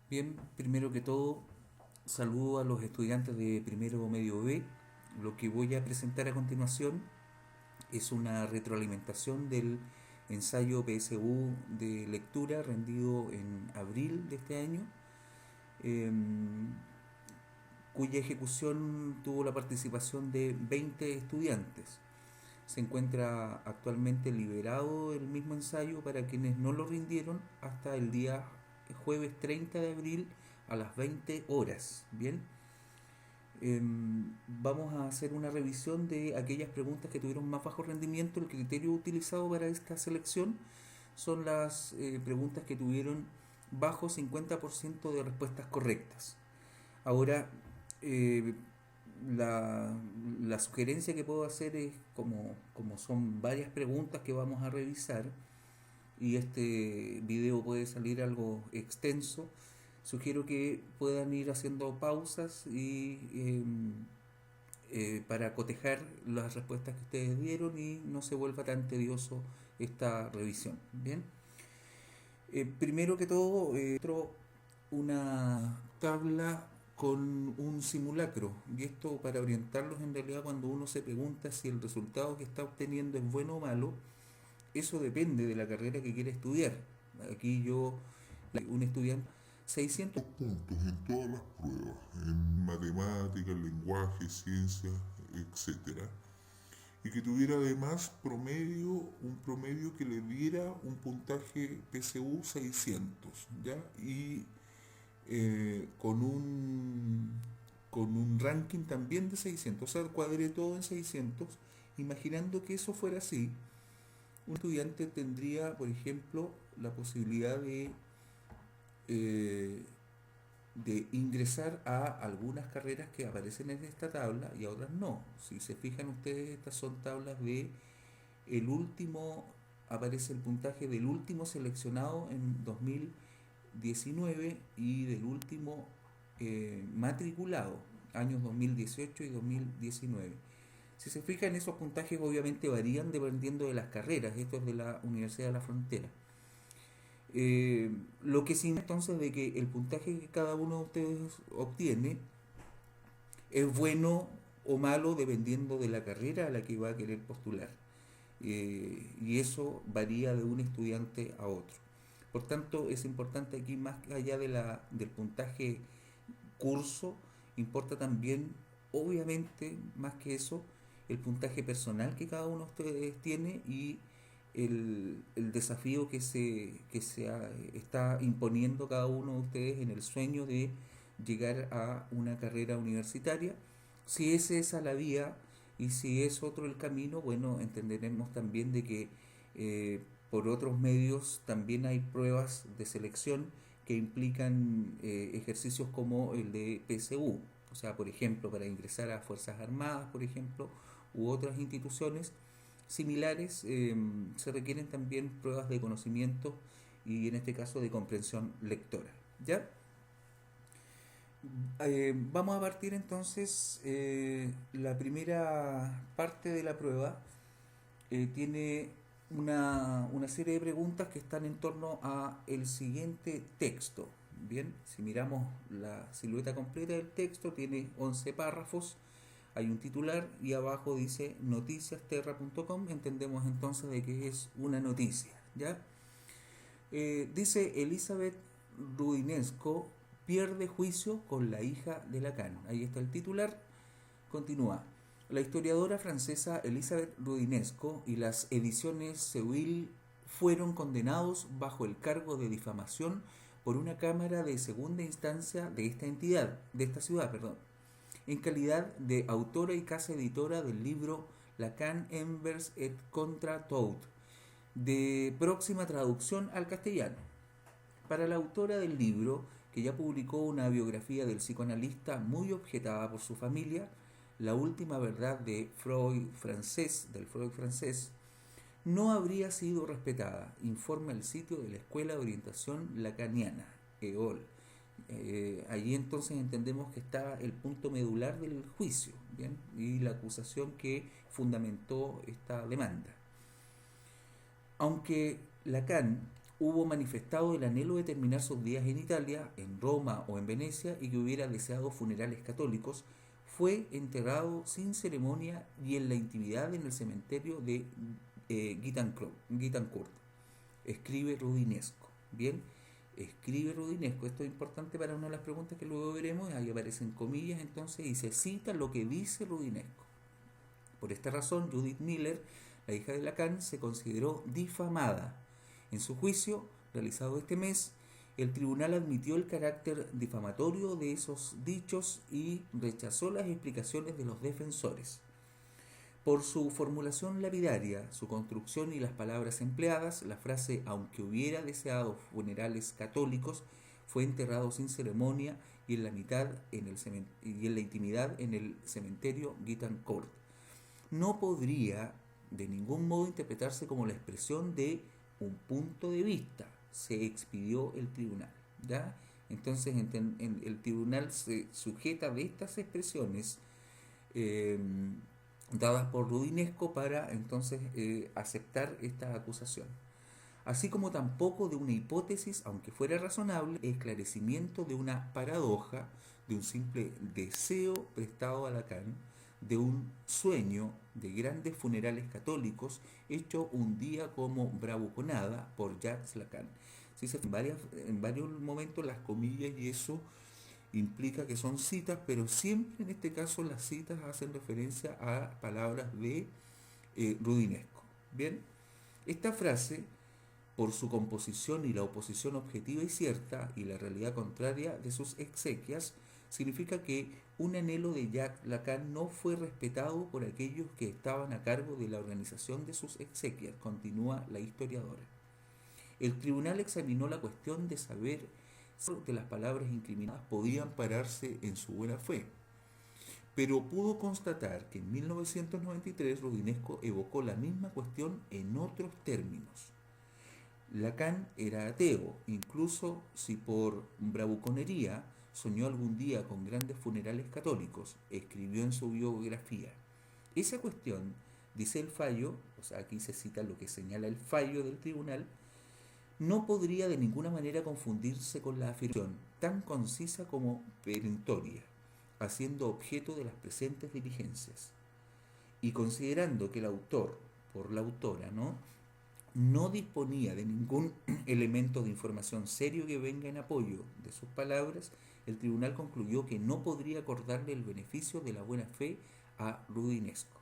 Bien, primero que todo, saludo a los estudiantes de primero medio B. Lo que voy a presentar a continuación es una retroalimentación del ensayo PSU de lectura rendido en abril de este año, em, cuya ejecución tuvo la participación de 20 estudiantes. Se encuentra actualmente liberado el mismo ensayo para quienes no lo rindieron hasta el día jueves 30 de abril a las 20 horas. Bien, vamos a hacer una revisión de aquellas preguntas que tuvieron más bajo rendimiento. El criterio utilizado para esta selección son las preguntas que tuvieron bajo 50% de respuestas correctas. Ahora, eh, la, la sugerencia que puedo hacer es, como son varias preguntas que vamos a revisar, y este video puede salir algo extenso, sugiero que puedan ir haciendo pausas para cotejar las respuestas que ustedes dieron y no se vuelva tan tedioso esta revisión. Bien, primero que todo, una tabla con un simulacro, y esto para orientarlos. En realidad, cuando uno se pregunta si el resultado que está obteniendo es bueno o malo, eso depende de la carrera que quiere estudiar. Aquí yo, un estudiante, 600 puntos en todas las pruebas, en matemáticas, lenguaje, ciencias, etcétera, y que tuviera además un promedio que le diera un puntaje PSU 600, ¿ya? Y con un ranking también de 600, o sea, cuadré todo en 600, imaginando que eso fuera así. Un estudiante tendría, por ejemplo, la posibilidad eh, de ingresar a algunas carreras que aparecen en esta tabla y a otras no. Si se fijan ustedes, estas son tablas de el último, aparece el puntaje del último seleccionado en 2019 y del último matriculado, años 2018 y 2019. Si se fijan, esos puntajes obviamente varían dependiendo de las carreras. Esto es de la Universidad de la Frontera. Lo que sí, entonces, de que el puntaje que cada uno de ustedes obtiene es bueno o malo dependiendo de la carrera a la que va a querer postular. Y eso varía de un estudiante a otro. Por tanto, es importante aquí, más allá del puntaje curso, importa también, obviamente, más que eso, el puntaje personal que cada uno de ustedes tiene y el desafío está imponiendo cada uno de ustedes en el sueño de llegar a una carrera universitaria. Si es esa la vía y si es otro el camino, bueno, entenderemos también de que por otros medios también hay pruebas de selección que implican ejercicios como el de PSU. O sea, por ejemplo, para ingresar a Fuerzas Armadas, por ejemplo, u otras instituciones similares, se requieren también pruebas de conocimiento y en este caso de comprensión lectora. ¿Ya? Vamos a partir entonces. La primera parte de la prueba tiene una serie de preguntas que están en torno a el siguiente texto. Bien, si miramos la silueta completa del texto, tiene 11 párrafos, hay un titular y abajo dice noticiasterra.com. Entendemos entonces de que es una noticia, ¿ya? Dice Elizabeth Rudinesco pierde juicio con la hija de Lacan. Ahí está el titular. Continúa. La historiadora francesa Elizabeth Rudinesco y las ediciones Seuil fueron condenados bajo el cargo de difamación por una cámara de segunda instancia de esta ciudad, en calidad de autora y casa editora del libro Lacan Envers et contra tout, de próxima traducción al castellano. Para la autora del libro, que ya publicó una biografía del psicoanalista muy objetada por su familia, la última verdad del Freud francés, no habría sido respetada, informa el sitio de la Escuela de Orientación Lacaniana, EOL. Allí entonces entendemos que está el punto medular del juicio, ¿bien? Y la acusación que fundamentó esta demanda. Aunque Lacan hubo manifestado el anhelo de terminar sus días en Italia, en Roma o en Venecia, y que hubiera deseado funerales católicos, fue enterrado sin ceremonia y en la intimidad en el cementerio de Gitancourt. Escribe Rudinesco. Bien, escribe Rudinesco. Esto es importante para una de las preguntas que luego veremos. Ahí aparecen comillas entonces y se cita lo que dice Rudinesco. Por esta razón, Judith Miller, la hija de Lacan, se consideró difamada. En su juicio, realizado este mes, el tribunal admitió el carácter difamatorio de esos dichos y rechazó las explicaciones de los defensores. Por su formulación lapidaria, su construcción y las palabras empleadas, la frase "aunque hubiera deseado funerales católicos" fue enterrado sin ceremonia y en la intimidad en el cementerio Gitancourt. No podría de ningún modo interpretarse como la expresión de un punto de vista, se expidió el tribunal. ¿Ya? Entonces el tribunal se sujeta de estas expresiones dadas por Rudinesco para entonces aceptar esta acusación. Así como tampoco de una hipótesis, aunque fuera razonable, esclarecimiento de una paradoja, de un simple deseo prestado a Lacan, de un sueño de grandes funerales católicos hecho un día como bravuconada por Jacques Lacan. Sí, en varios momentos las comillas y eso implica que son citas, pero siempre en este caso las citas hacen referencia a palabras de Rudinesco. Bien, esta frase, por su composición y la oposición objetiva y cierta y la realidad contraria de sus exequias, significa que un anhelo de Jacques Lacan no fue respetado por aquellos que estaban a cargo de la organización de sus exequias, continúa la historiadora. El tribunal examinó la cuestión de saber si de las palabras incriminadas podían pararse en su buena fe, pero pudo constatar que en 1993 Rudinesco evocó la misma cuestión en otros términos. Lacan era ateo, incluso si por bravuconería soñó algún día con grandes funerales católicos, escribió en su biografía. Esa cuestión, dice el fallo, o sea, aquí se cita lo que señala el fallo del tribunal, no podría de ninguna manera confundirse con la afirmación, tan concisa como perentoria, haciendo objeto de las presentes diligencias. Y considerando que el autor, por la autora, no disponía de ningún elemento de información serio que venga en apoyo de sus palabras, el tribunal concluyó que no podría acordarle el beneficio de la buena fe a Rudinesco.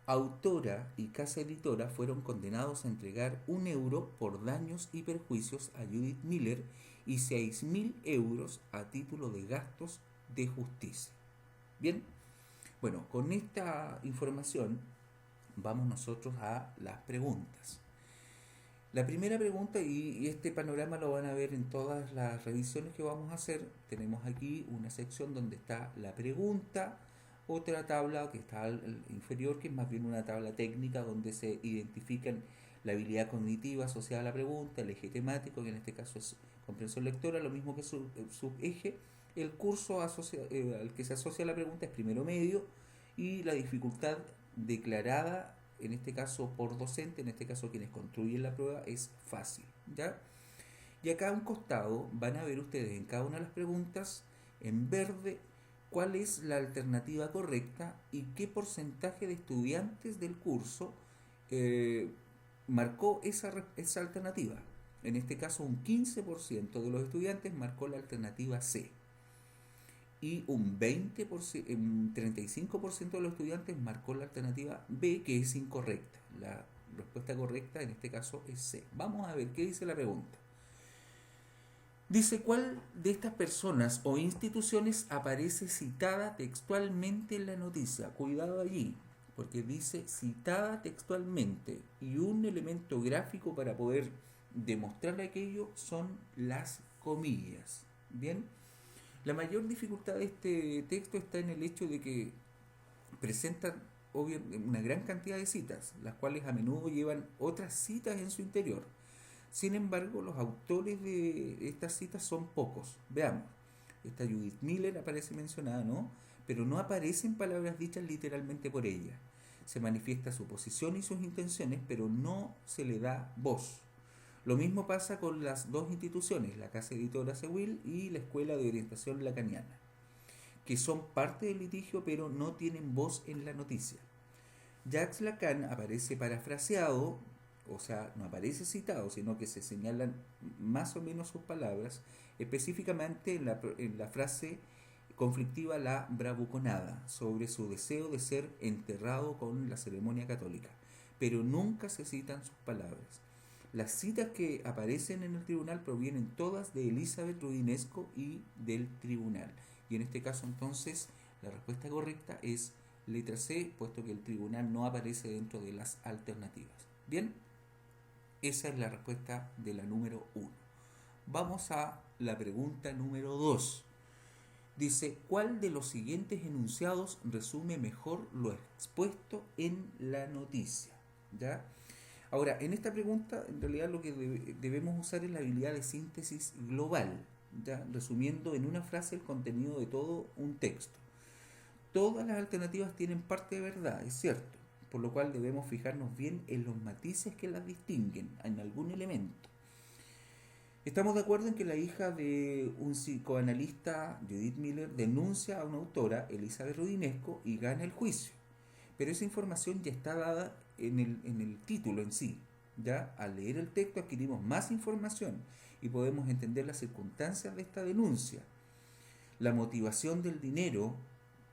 Autora y casa editora fueron condenados a entregar 1 euro por daños y perjuicios a Judith Miller y 6.000 euros a título de gastos de justicia. Bien, bueno, con esta información vamos nosotros a las preguntas. La primera pregunta, y este panorama lo van a ver en todas las revisiones que vamos a hacer, tenemos aquí una sección donde está la pregunta, otra tabla que está al inferior, que es más bien una tabla técnica donde se identifican la habilidad cognitiva asociada a la pregunta, el eje temático, que en este caso es comprensión lectora, lo mismo que su subeje. El curso al que se asocia la pregunta es primero medio y la dificultad declarada, en este caso por docente, en este caso quienes construyen la prueba, es fácil, ¿ya? Y acá a un costado van a ver ustedes en cada una de las preguntas, en verde, cuál es la alternativa correcta y qué porcentaje de estudiantes del curso marcó esa alternativa. En este caso un 15% de los estudiantes marcó la alternativa C. Y un 35% de los estudiantes marcó la alternativa B, que es incorrecta. La respuesta correcta en este caso es C. Vamos a ver qué dice la pregunta. Dice, ¿cuál de estas personas o instituciones aparece citada textualmente en la noticia? Cuidado allí, porque dice citada textualmente y un elemento gráfico para poder demostrar aquello son las comillas. Bien. La mayor dificultad de este texto está en el hecho de que presentan una gran cantidad de citas, las cuales a menudo llevan otras citas en su interior. Sin embargo, los autores de estas citas son pocos. Veamos, esta Judith Miller aparece mencionada, ¿no? Pero no aparecen palabras dichas literalmente por ella. Se manifiesta su posición y sus intenciones, pero no se le da voz. Lo mismo pasa con las dos instituciones, la Casa Editora Seguil y la Escuela de Orientación Lacaniana, que son parte del litigio pero no tienen voz en la noticia. Jacques Lacan aparece parafraseado, o sea, no aparece citado, sino que se señalan más o menos sus palabras, específicamente en la frase conflictiva La Bravuconada, sobre su deseo de ser enterrado con la ceremonia católica, pero nunca se citan sus palabras. Las citas que aparecen en el tribunal provienen todas de Elizabeth Rudinesco y del tribunal. Y en este caso entonces la respuesta correcta es letra C, puesto que el tribunal no aparece dentro de las alternativas. Bien, esa es la respuesta de la número 1. Vamos a la pregunta número 2. Dice, ¿cuál de los siguientes enunciados resume mejor lo expuesto en la noticia? ¿Ya? Ahora, en esta pregunta, en realidad lo que debemos usar es la habilidad de síntesis global, ¿ya? Resumiendo en una frase el contenido de todo un texto. Todas las alternativas tienen parte de verdad, es cierto, por lo cual debemos fijarnos bien en los matices que las distinguen, en algún elemento. Estamos de acuerdo en que la hija de un psicoanalista, Judith Miller, denuncia a una autora, Elizabeth Rudinesco, y gana el juicio. Pero esa información ya está dada en el título en sí. ¿Ya? Al leer el texto adquirimos más información y podemos entender las circunstancias de esta denuncia. La motivación del dinero,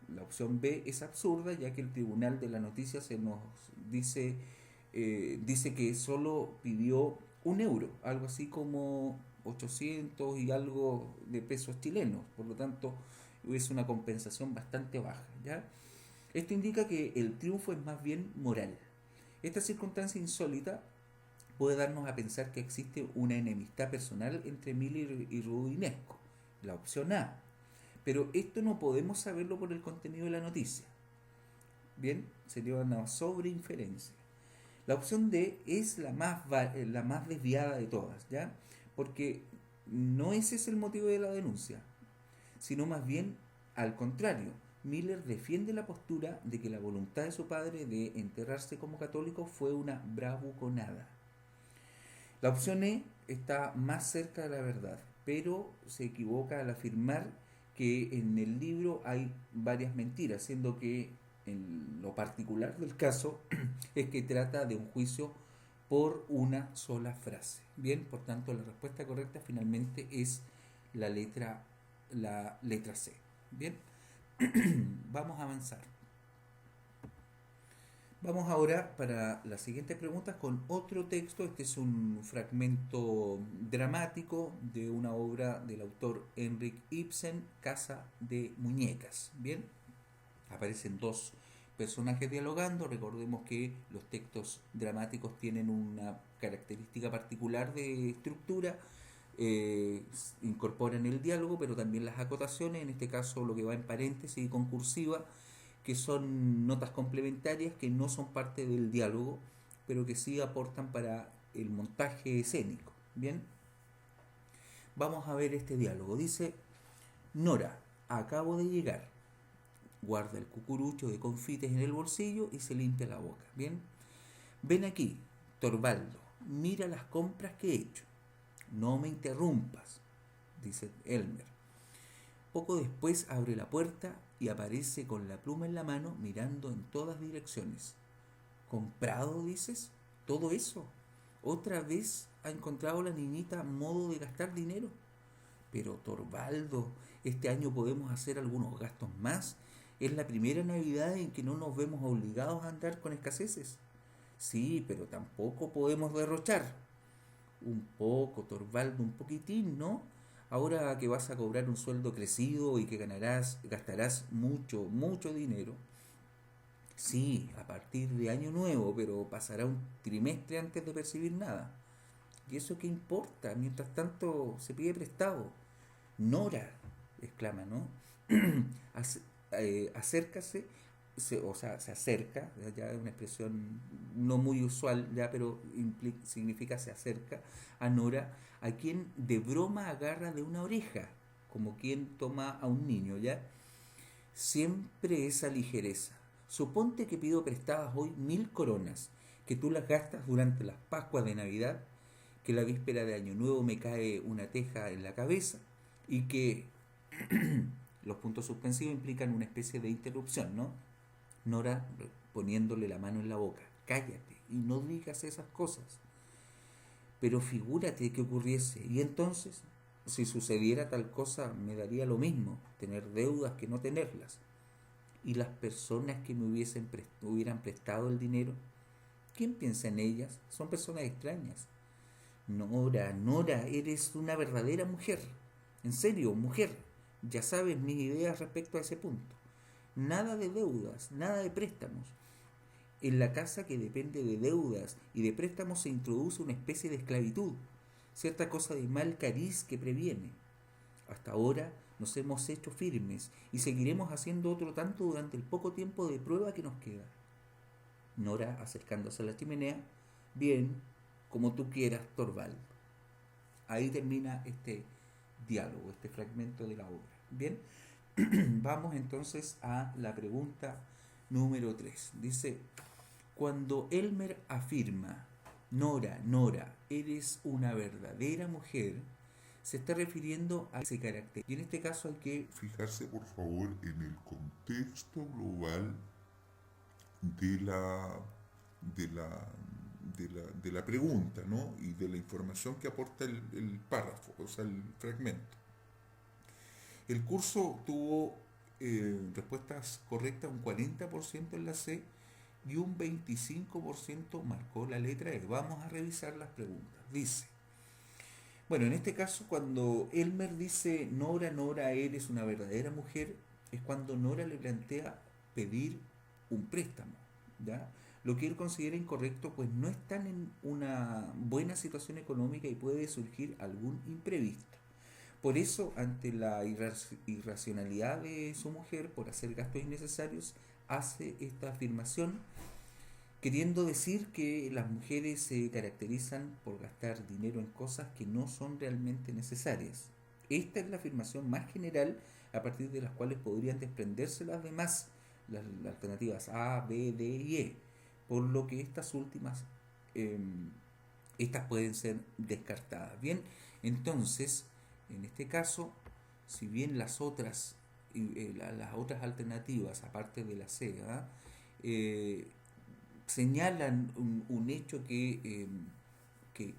la opción B, es absurda, ya que el tribunal de la noticia se nos dice que solo pidió €1, algo así como 800 y algo de pesos chilenos, por lo tanto es una compensación bastante baja, ¿ya? Esto indica que el triunfo es más bien moral. Esta circunstancia insólita puede darnos a pensar que existe una enemistad personal entre Miller y Rudinesco, la opción A, pero esto no podemos saberlo por el contenido de la noticia. Bien, sería una sobreinferencia. La opción D es la más desviada de todas, ¿ya? Porque no ese es el motivo de la denuncia, sino más bien al contrario. Miller defiende la postura de que la voluntad de su padre de enterrarse como católico fue una bravuconada. La opción E está más cerca de la verdad, pero se equivoca al afirmar que en el libro hay varias mentiras, siendo que en lo particular del caso es que trata de un juicio por una sola frase. Bien, por tanto la respuesta correcta finalmente es la letra C. Bien, vamos a avanzar. Vamos ahora para las siguientes preguntas con otro texto. Este es un fragmento dramático de una obra del autor Henrik Ibsen, Casa de Muñecas. Bien, aparecen dos personajes dialogando. Recordemos que los textos dramáticos tienen una característica particular de estructura. Incorporan el diálogo, pero también las acotaciones, en este caso lo que va en paréntesis y concursiva, que son notas complementarias que no son parte del diálogo, pero que sí aportan para el montaje escénico. Bien, vamos a ver este diálogo. Dice: Nora, acabo de llegar. Guarda el cucurucho de confites en el bolsillo y se limpia la boca. Bien, ven aquí, Torvaldo, mira las compras que he hecho. No me interrumpas, dice Elmer. Poco después abre la puerta y aparece con la pluma en la mano mirando en todas direcciones. ¿Comprado, dices? ¿Todo eso? ¿Otra vez ha encontrado la niñita modo de gastar dinero? Pero Torvaldo, este año podemos hacer algunos gastos más. Es la primera Navidad en que no nos vemos obligados a andar con escaseces. Sí, pero tampoco podemos derrochar. Un poco, Torvaldo, un poquitín, ¿no? Ahora que vas a cobrar un sueldo crecido y que gastarás mucho, mucho dinero. Sí, a partir de año nuevo, pero pasará un trimestre antes de percibir nada. ¿Y eso qué importa? Mientras tanto se pide prestado. Nora, exclama, ¿no? Acércase, se acerca, ya es una expresión no muy usual, ya, pero significa se acerca a Nora, a quien de broma agarra de una oreja, como quien toma a un niño, ya. Siempre esa ligereza. Suponte que pido prestadas hoy 1000 coronas, que tú las gastas durante las Pascuas de Navidad, que la víspera de Año Nuevo me cae una teja en la cabeza y que los puntos suspensivos implican una especie de interrupción, ¿no? Nora poniéndole la mano en la boca, cállate y no digas esas cosas. Pero figúrate que ocurriese y entonces, si sucediera tal cosa, me daría lo mismo tener deudas que no tenerlas. Y las personas que me hubieran prestado el dinero, ¿quién piensa en ellas? Son personas extrañas. Nora, Nora, eres una verdadera mujer. En serio, mujer. Ya sabes mis ideas respecto a ese punto. Nada de deudas, nada de préstamos. En la casa que depende de deudas y de préstamos se introduce una especie de esclavitud, cierta cosa de mal cariz que previene. Hasta ahora nos hemos hecho firmes y seguiremos haciendo otro tanto durante el poco tiempo de prueba que nos queda. Nora, acercándose a la chimenea, bien, como tú quieras, Torvald. Ahí termina este diálogo, este fragmento de la obra. Bien, vamos entonces a la pregunta número 3. Dice, cuando Elmer afirma, Nora, Nora, eres una verdadera mujer, se está refiriendo a ese carácter. Y en este caso hay que fijarse, por favor, en el contexto global de la pregunta, ¿no? Y de la información que aporta el párrafo, o sea, el fragmento. El curso tuvo respuestas correctas, un 40% en la C y un 25% marcó la letra E. Vamos a revisar las preguntas. Dice, bueno, en este caso cuando Elmer dice, Nora, Nora, eres una verdadera mujer, es cuando Nora le plantea pedir un préstamo, ¿ya? Lo que él considera incorrecto, pues no están en una buena situación económica y puede surgir algún imprevisto. Por eso, ante la irracionalidad de su mujer por hacer gastos innecesarios, hace esta afirmación, queriendo decir que las mujeres se caracterizan por gastar dinero en cosas que no son realmente necesarias. Esta es la afirmación más general a partir de las cuales podrían desprenderse las demás, las alternativas A, B, D y E, por lo que estas últimas, estas pueden ser descartadas. Bien, entonces, en este caso, si bien las otras alternativas, aparte de la C, señalan un hecho que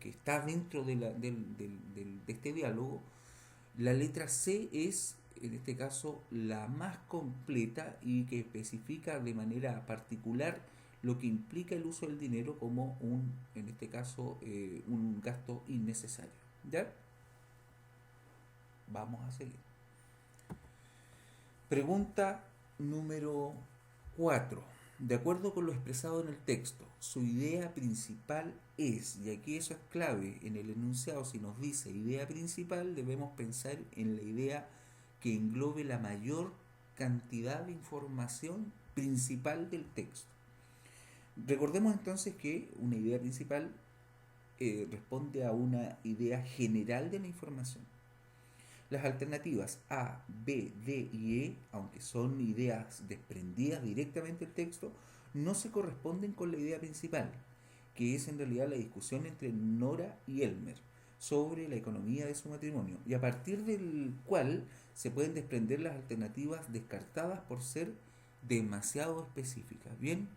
está dentro de este diálogo, la letra C es, en este caso, la más completa y que especifica de manera particular lo que implica el uso del dinero como en este caso, un gasto innecesario. ¿Ya? Vamos a seguir. Pregunta número 4. De acuerdo con lo expresado en el texto, su idea principal es, y aquí eso es clave en el enunciado, si nos dice idea principal, debemos pensar en la idea que englobe la mayor cantidad de información principal del texto. Recordemos entonces que una idea principal responde a una idea general de la información. Las alternativas A, B, D y E, aunque son ideas desprendidas directamente del texto, no se corresponden con la idea principal, que es en realidad la discusión entre Nora y Elmer sobre la economía de su matrimonio, y a partir del cual se pueden desprender las alternativas descartadas por ser demasiado específicas. Bien,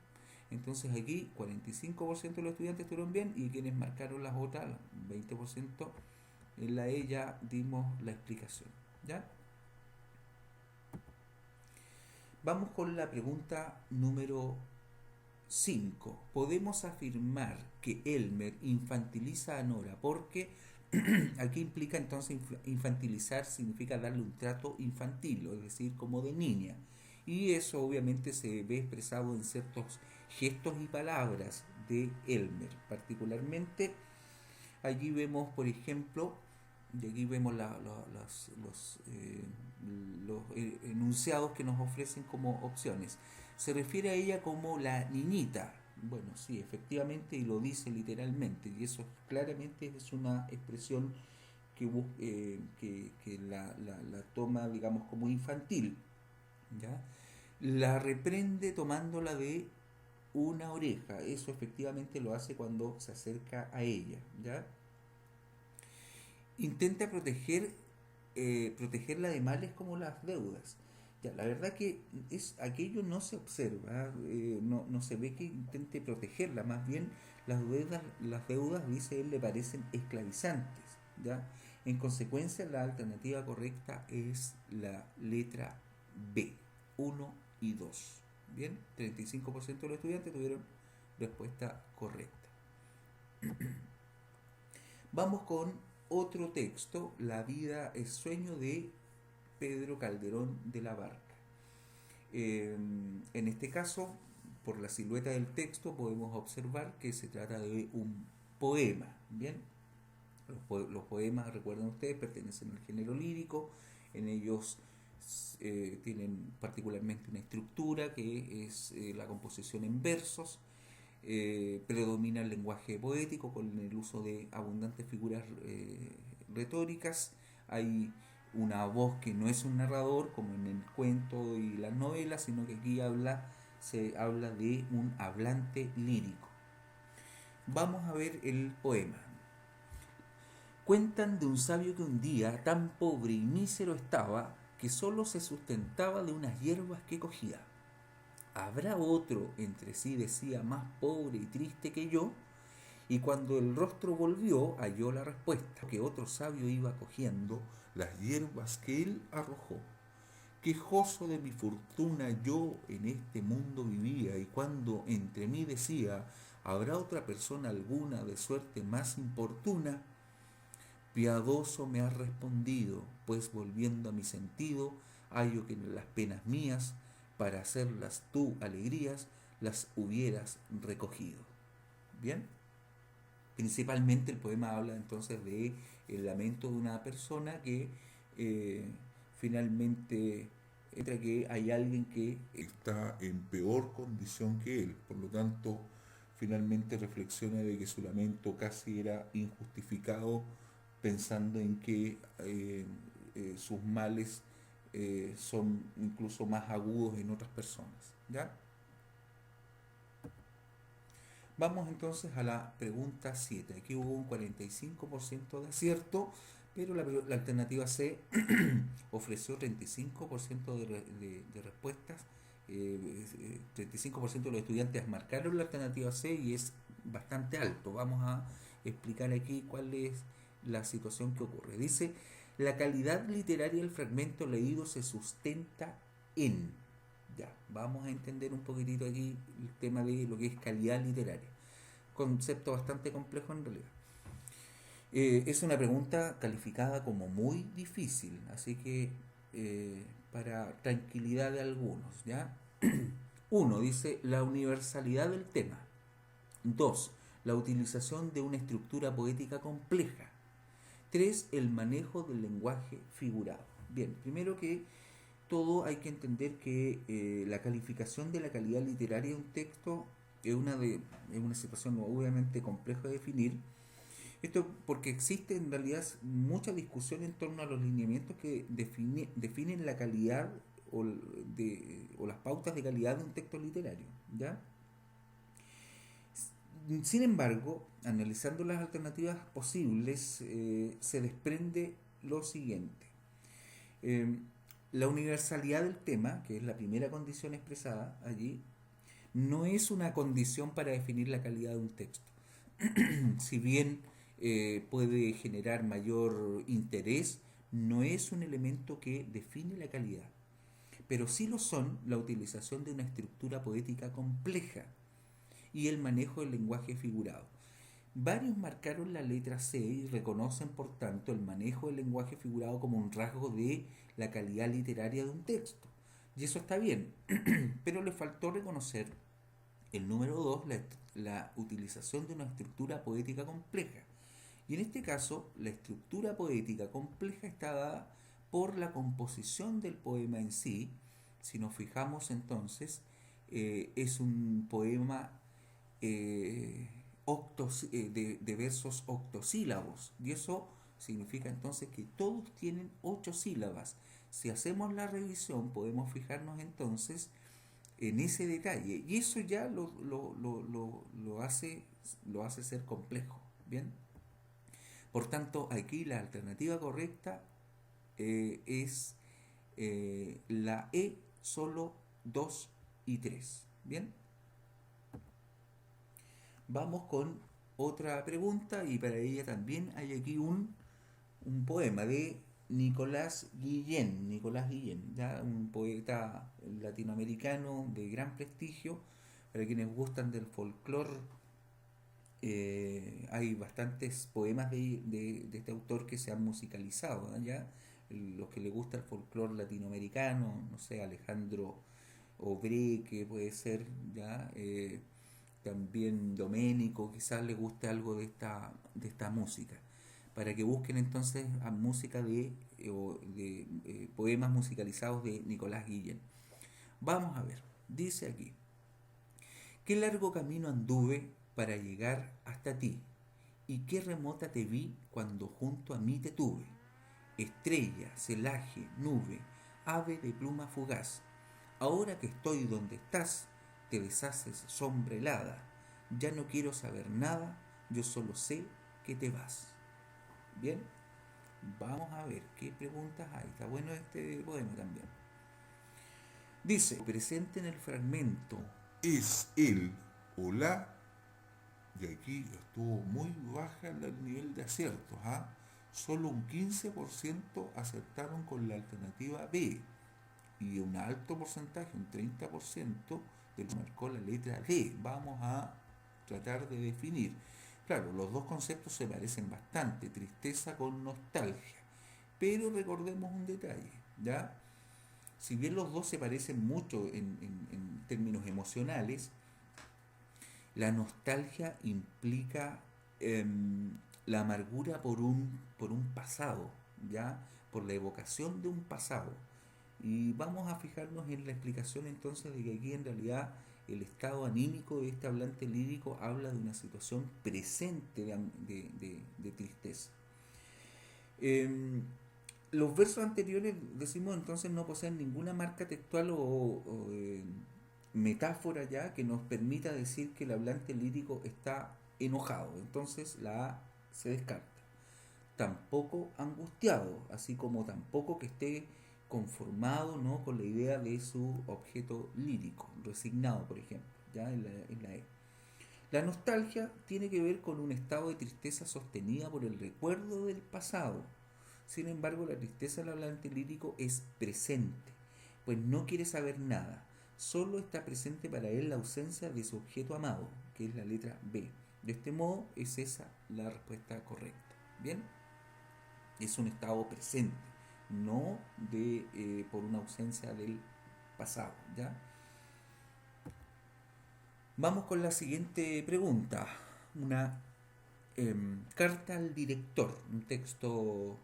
entonces aquí 45% de los estudiantes estuvieron bien y quienes marcaron las otras, 20%, en la E ya dimos la explicación. ¿Ya? Vamos con la pregunta número 5. Podemos afirmar que Elmer infantiliza a Nora porque aquí implica entonces infantilizar significa darle un trato infantil, es decir, como de niña. Y eso obviamente se ve expresado en ciertos gestos y palabras de Elmer. Particularmente, allí vemos, por ejemplo, y aquí vemos los enunciados que nos ofrecen como opciones. Se refiere a ella como la niñita. Bueno, sí, efectivamente, y lo dice literalmente, y eso claramente es una expresión que la toma, digamos, como infantil. ¿Ya? La reprende tomándola de una oreja. Eso efectivamente lo hace cuando se acerca a ella. ¿Ya? intenta protegerla de males como las deudas. Ya, la verdad que aquello no se observa, no se ve que intente protegerla, más bien las deudas, dice él, le parecen esclavizantes. ¿Ya? En consecuencia, la alternativa correcta es la letra B, 1 y 2. Bien, 35% de los estudiantes tuvieron respuesta correcta. Vamos con otro texto, La vida es sueño, de Pedro Calderón de la Barca. En este caso, por la silueta del texto, podemos observar que se trata de un poema. Bien, los poemas, recuerden ustedes, pertenecen al género lírico. En ellos tienen particularmente una estructura que es la composición en versos. Predomina el lenguaje poético con el uso de abundantes figuras retóricas. Hay una voz que no es un narrador como en el cuento y las novelas, sino que aquí se habla de un hablante lírico. Vamos a ver el poema. Cuentan de un sabio que un día tan pobre y mísero estaba que solo se sustentaba de unas hierbas que cogía. ¿Habrá otro, entre sí decía, más pobre y triste que yo? Y cuando el rostro volvió, halló la respuesta, que otro sabio iba cogiendo las hierbas que él arrojó. Quejoso de mi fortuna yo en este mundo vivía, y cuando entre mí decía, ¿habrá otra persona alguna de suerte más importuna? Piadoso me has respondido, pues volviendo a mi sentido, hallo que en las penas mías, para hacerlas tú alegrías, las hubieras recogido. Bien, principalmente el poema habla entonces de el lamento de una persona que finalmente entra, que hay alguien que está en peor condición que él, por lo tanto finalmente reflexiona de que su lamento casi era injustificado, pensando en que sus males son incluso más agudos en otras personas. ¿Ya? Vamos entonces a la pregunta 7. Aquí hubo un 45% de acierto, pero la alternativa C ofreció 35% de respuestas. 35% de los estudiantes marcaron la alternativa C y es bastante alto. Vamos a explicar aquí cuál es la situación que ocurre. Dice, la calidad literaria del fragmento leído se sustenta en... Ya, vamos a entender un poquitito aquí el tema de lo que es calidad literaria. Concepto bastante complejo en realidad. Es una pregunta calificada como muy difícil, así que para tranquilidad de algunos, ¿ya? 1. Dice la universalidad del tema. 2. La utilización de una estructura poética compleja. 3. El manejo del lenguaje figurado. Bien, primero que todo hay que entender que la calificación de la calidad literaria de un texto es una situación obviamente compleja de definir. Esto porque existe en realidad mucha discusión en torno a los lineamientos que definen la calidad o las pautas de calidad de un texto literario. ¿Ya? Sin embargo, analizando las alternativas posibles, se desprende lo siguiente. La universalidad del tema, que es la primera condición expresada allí, no es una condición para definir la calidad de un texto. Si bien puede generar mayor interés, no es un elemento que define la calidad. Pero sí lo son la utilización de una estructura poética compleja y el manejo del lenguaje figurado. Varios marcaron la letra C y reconocen, por tanto, el manejo del lenguaje figurado como un rasgo de la calidad literaria de un texto. Y eso está bien, pero le faltó reconocer el número 2, la utilización de una estructura poética compleja. Y en este caso, la estructura poética compleja está dada por la composición del poema en sí. Si nos fijamos entonces, es un poema de versos octosílabos, y eso significa entonces que todos tienen 8 sílabas. Si hacemos la revisión podemos fijarnos entonces en ese detalle, y eso ya lo hace ser complejo. Bien, Por tanto, aquí la alternativa correcta es la E, solo 2 y 3. ¿Bien? Vamos con otra pregunta y para ella también hay aquí un poema de Nicolás Guillén. Nicolás Guillén, ¿ya? Un poeta latinoamericano de gran prestigio. Para quienes gustan del folclore, hay bastantes poemas de este autor que se han musicalizado, ¿ya? Los que le gusta el folclore latinoamericano, no sé, Alejandro Obreque puede ser, ¿ya? También Doménico, quizás le guste algo de esta música. Para que busquen entonces a música de poemas musicalizados de Nicolás Guillén. Vamos a ver, dice aquí: qué largo camino anduve para llegar hasta ti, y qué remota te vi cuando junto a mí te tuve. Estrella, celaje, nube, ave de pluma fugaz, ahora que estoy donde estás, te deshaces sombra helada. Ya no quiero saber nada, yo solo sé que te vas. Bien, vamos a ver qué preguntas hay. Está bueno este poema también. Dice, presente en el fragmento. Es él o la, y aquí estuvo muy baja el nivel de aciertos, ¿ah? Solo un 15% acertaron con la alternativa B y un alto porcentaje, un 30%, de lo marcó la letra D. Vamos a tratar de definir. Claro, los dos conceptos se parecen bastante, tristeza con nostalgia, pero recordemos un detalle, ¿ya? Si bien los dos se parecen mucho en términos emocionales, la nostalgia implica la amargura por un pasado, ¿ya? Por la evocación de un pasado. Y vamos a fijarnos en la explicación entonces de que aquí en realidad el estado anímico de este hablante lírico habla de una situación presente de tristeza. Los versos anteriores, decimos entonces, no poseen ninguna marca textual o metáfora ya que nos permita decir que el hablante lírico está enojado. Entonces la A se descarta. Tampoco angustiado, así como tampoco que esté conformado, ¿no?, con la idea de su objeto lírico, resignado, por ejemplo, ya en la E. La nostalgia tiene que ver con un estado de tristeza sostenida por el recuerdo del pasado. Sin embargo, la tristeza del hablante lírico es presente, pues no quiere saber nada. Solo está presente para él la ausencia de su objeto amado, que es la letra B. De este modo, es esa la respuesta correcta. ¿Bien? Es un estado presente, no por una ausencia del pasado, ¿ya? Vamos con la siguiente pregunta. Una carta al director, un texto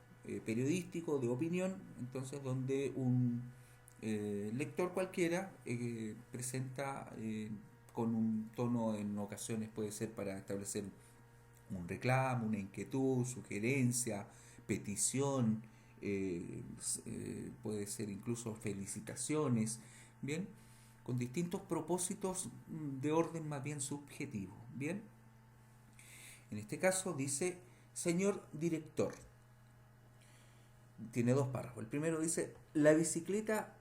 periodístico de opinión, entonces donde un lector cualquiera presenta con un tono, en ocasiones puede ser para establecer un reclamo, una inquietud, sugerencia, petición, puede ser incluso felicitaciones, bien, con distintos propósitos de orden más bien subjetivo, bien. En este caso dice: señor director, tiene dos párrafos. El primero dice: la bicicleta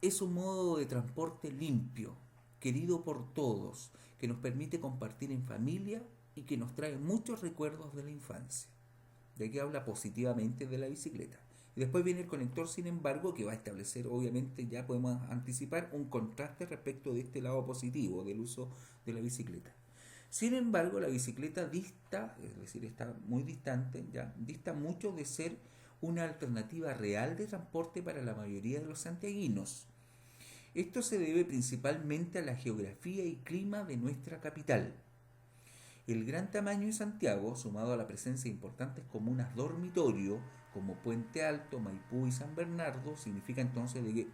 es un modo de transporte limpio, querido por todos, que nos permite compartir en familia y que nos trae muchos recuerdos de la infancia. De aquí habla positivamente de la bicicleta. Y después viene el conector, sin embargo, que va a establecer, obviamente, ya podemos anticipar un contraste respecto de este lado positivo del uso de la bicicleta. Sin embargo, la bicicleta dista, es decir, está muy distante, ya dista mucho de ser una alternativa real de transporte para la mayoría de los santiaguinos. Esto se debe principalmente a la geografía y clima de nuestra capital. El gran tamaño de Santiago, sumado a la presencia de importantes comunas dormitorio, como Puente Alto, Maipú y San Bernardo, significa entonces que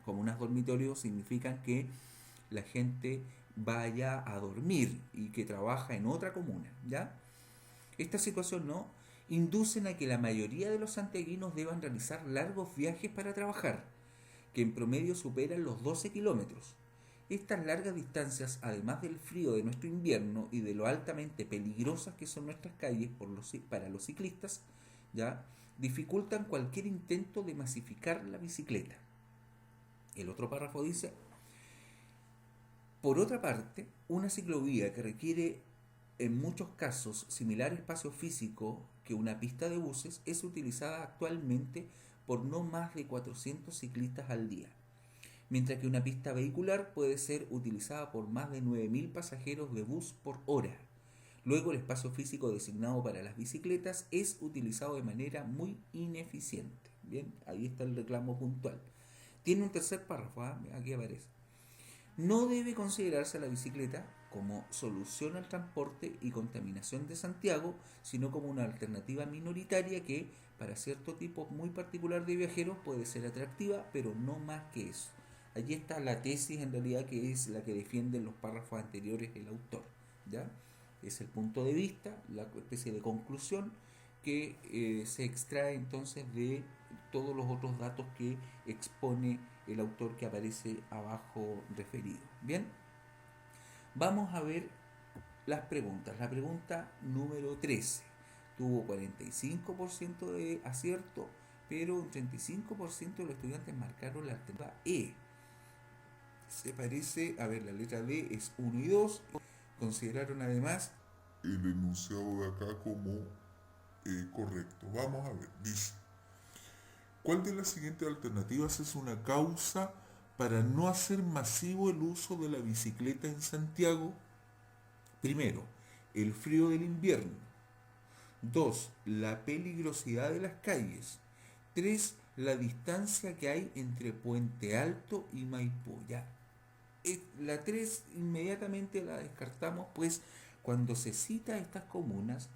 comunas dormitorio significan que la gente vaya a dormir y que trabaja en otra comuna, ¿ya? Esta situación no inducen a que la mayoría de los santiaguinos deban realizar largos viajes para trabajar, que en promedio superan los 12 kilómetros, Estas largas distancias, además del frío de nuestro invierno y de lo altamente peligrosas que son nuestras calles para los ciclistas, ya dificultan cualquier intento de masificar la bicicleta. El otro párrafo dice: por otra parte, una ciclovía que requiere en muchos casos similar espacio físico que una pista de buses es utilizada actualmente por no más de 400 ciclistas al día, mientras que una pista vehicular puede ser utilizada por más de 9.000 pasajeros de bus por hora. Luego, el espacio físico designado para las bicicletas es utilizado de manera muy ineficiente. Bien, ahí está el reclamo puntual. Tiene un tercer párrafo, aquí aparece. No debe considerarse a la bicicleta como solución al transporte y contaminación de Santiago, sino como una alternativa minoritaria que, para cierto tipo muy particular de viajeros, puede ser atractiva, pero no más que eso. Allí está la tesis, en realidad, que es la que defiende en los párrafos anteriores el autor, ¿ya? Es el punto de vista, la especie de conclusión que se extrae entonces de todos los otros datos que expone el autor que aparece abajo referido. Bien, vamos a ver las preguntas. La pregunta número 13 tuvo 45% de acierto, pero un 35% de los estudiantes marcaron la alternativa E. Se parece, a ver, la letra D es 1 y 2. Consideraron además el enunciado de acá como correcto. Vamos a ver, dice: ¿cuál de las siguientes alternativas es una causa para no hacer masivo el uso de la bicicleta en Santiago? Primero, el frío del invierno. 2, la peligrosidad de las calles. 3, la distancia que hay entre Puente Alto y Maipú. Ya, la 3 inmediatamente la descartamos, pues cuando se cita a estas comunas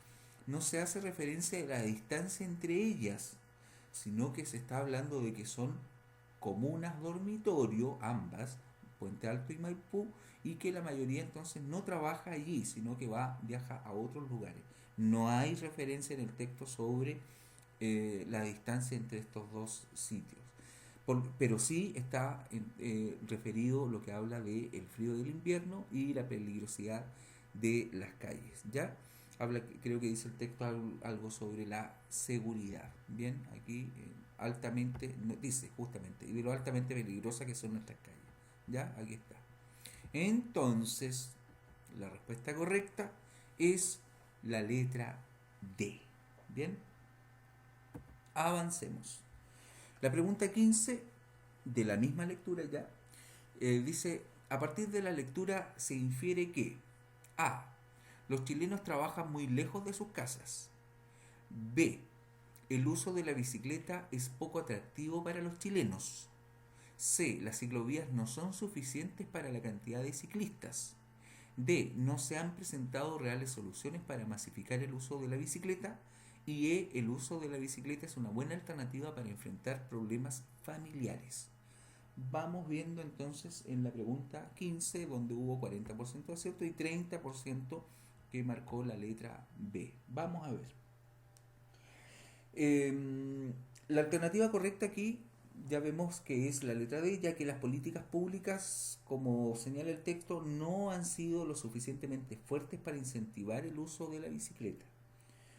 no se hace referencia a la distancia entre ellas, sino que se está hablando de que son comunas dormitorio, ambas, Puente Alto y Maipú, y que la mayoría entonces no trabaja allí, sino que viaja a otros lugares. No hay referencia en el texto sobre la distancia entre estos dos sitios. Pero sí está referido lo que habla del frío del invierno y la peligrosidad de las calles, ¿ya? Creo que dice el texto algo sobre la seguridad. Bien, aquí altamente, dice justamente, y de lo altamente peligrosa que son nuestras calles. ¿Ya? Aquí está. Entonces, la respuesta correcta es la letra D. Bien, avancemos. La pregunta 15 de la misma lectura ya dice: a partir de la lectura se infiere que A, los chilenos trabajan muy lejos de sus casas. B, el uso de la bicicleta es poco atractivo para los chilenos. C, las ciclovías no son suficientes para la cantidad de ciclistas. D, no se han presentado reales soluciones para masificar el uso de la bicicleta. Y E, el uso de la bicicleta es una buena alternativa para enfrentar problemas familiares. Vamos viendo entonces en la pregunta 15, donde hubo 40% de acierto y 30% que marcó la letra B. Vamos a ver. La alternativa correcta aquí ya vemos que es la letra D, ya que las políticas públicas, como señala el texto, no han sido lo suficientemente fuertes para incentivar el uso de la bicicleta.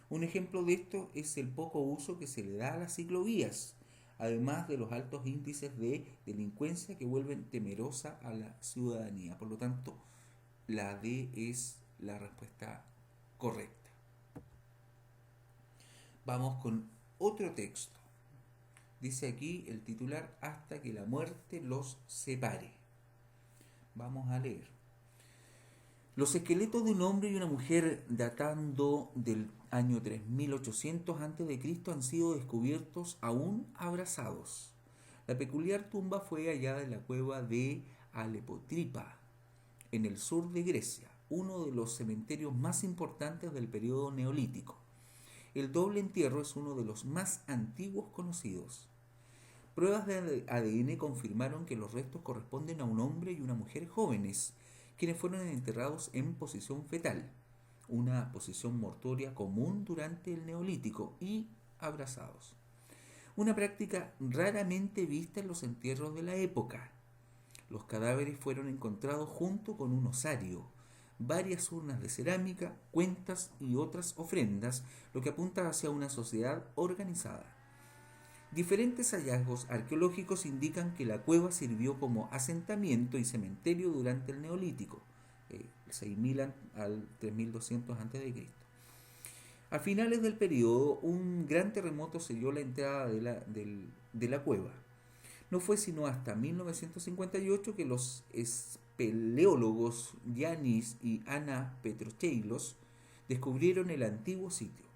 Un ejemplo de esto es el poco uso que se le da a las ciclovías, además de los altos índices de delincuencia que vuelven temerosa a la ciudadanía. Por lo tanto, la D es la respuesta correcta. Vamos con otro texto. Dice aquí el titular: hasta que la muerte los separe. Vamos a leer. Los esqueletos de un hombre y una mujer datando del año 3800 a.C. han sido descubiertos aún abrazados. La peculiar tumba fue hallada en la cueva de Alepotripa, en el sur de Grecia, uno de los cementerios más importantes del periodo neolítico. El doble entierro es uno de los más antiguos conocidos. Pruebas de ADN confirmaron que los restos corresponden a un hombre y una mujer jóvenes, quienes fueron enterrados en posición fetal, una posición mortuoria común durante el Neolítico, y abrazados. Una práctica raramente vista en los entierros de la época. Los cadáveres fueron encontrados junto con un osario, varias urnas de cerámica, cuentas y otras ofrendas, lo que apunta hacia una sociedad organizada. Diferentes hallazgos arqueológicos indican que la cueva sirvió como asentamiento y cementerio durante el Neolítico, 6000 al 3200 a.C. A finales del periodo, un gran terremoto selló la entrada de la cueva. No fue sino hasta 1958 que los espeleólogos Yanis y Ana Petrocheilos descubrieron el antiguo sitio.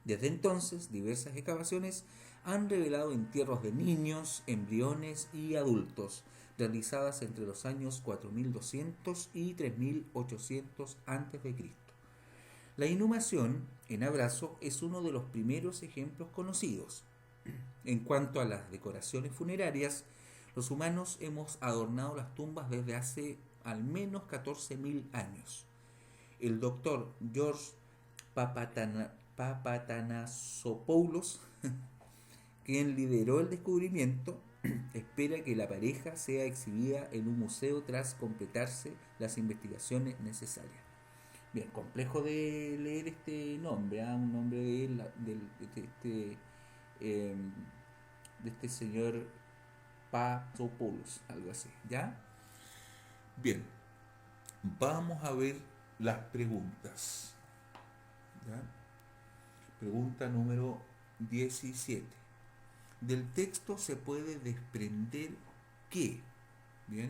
Desde entonces, diversas excavaciones han revelado entierros de niños, embriones y adultos, realizadas entre los años 4200 y 3800 a.C. La inhumación en abrazo es uno de los primeros ejemplos conocidos. En cuanto a las decoraciones funerarias, los humanos hemos adornado las tumbas desde hace al menos 14.000 años. El doctor George Papatanasopoulos, quien lideró el descubrimiento, espera que la pareja sea exhibida en un museo tras completarse las investigaciones necesarias. Bien, complejo de leer este nombre, un nombre de este señor Papadopoulos, algo así, ¿ya? Bien, vamos a ver las preguntas. ¿Ya? Pregunta número 17. Del texto se puede desprender que, bien,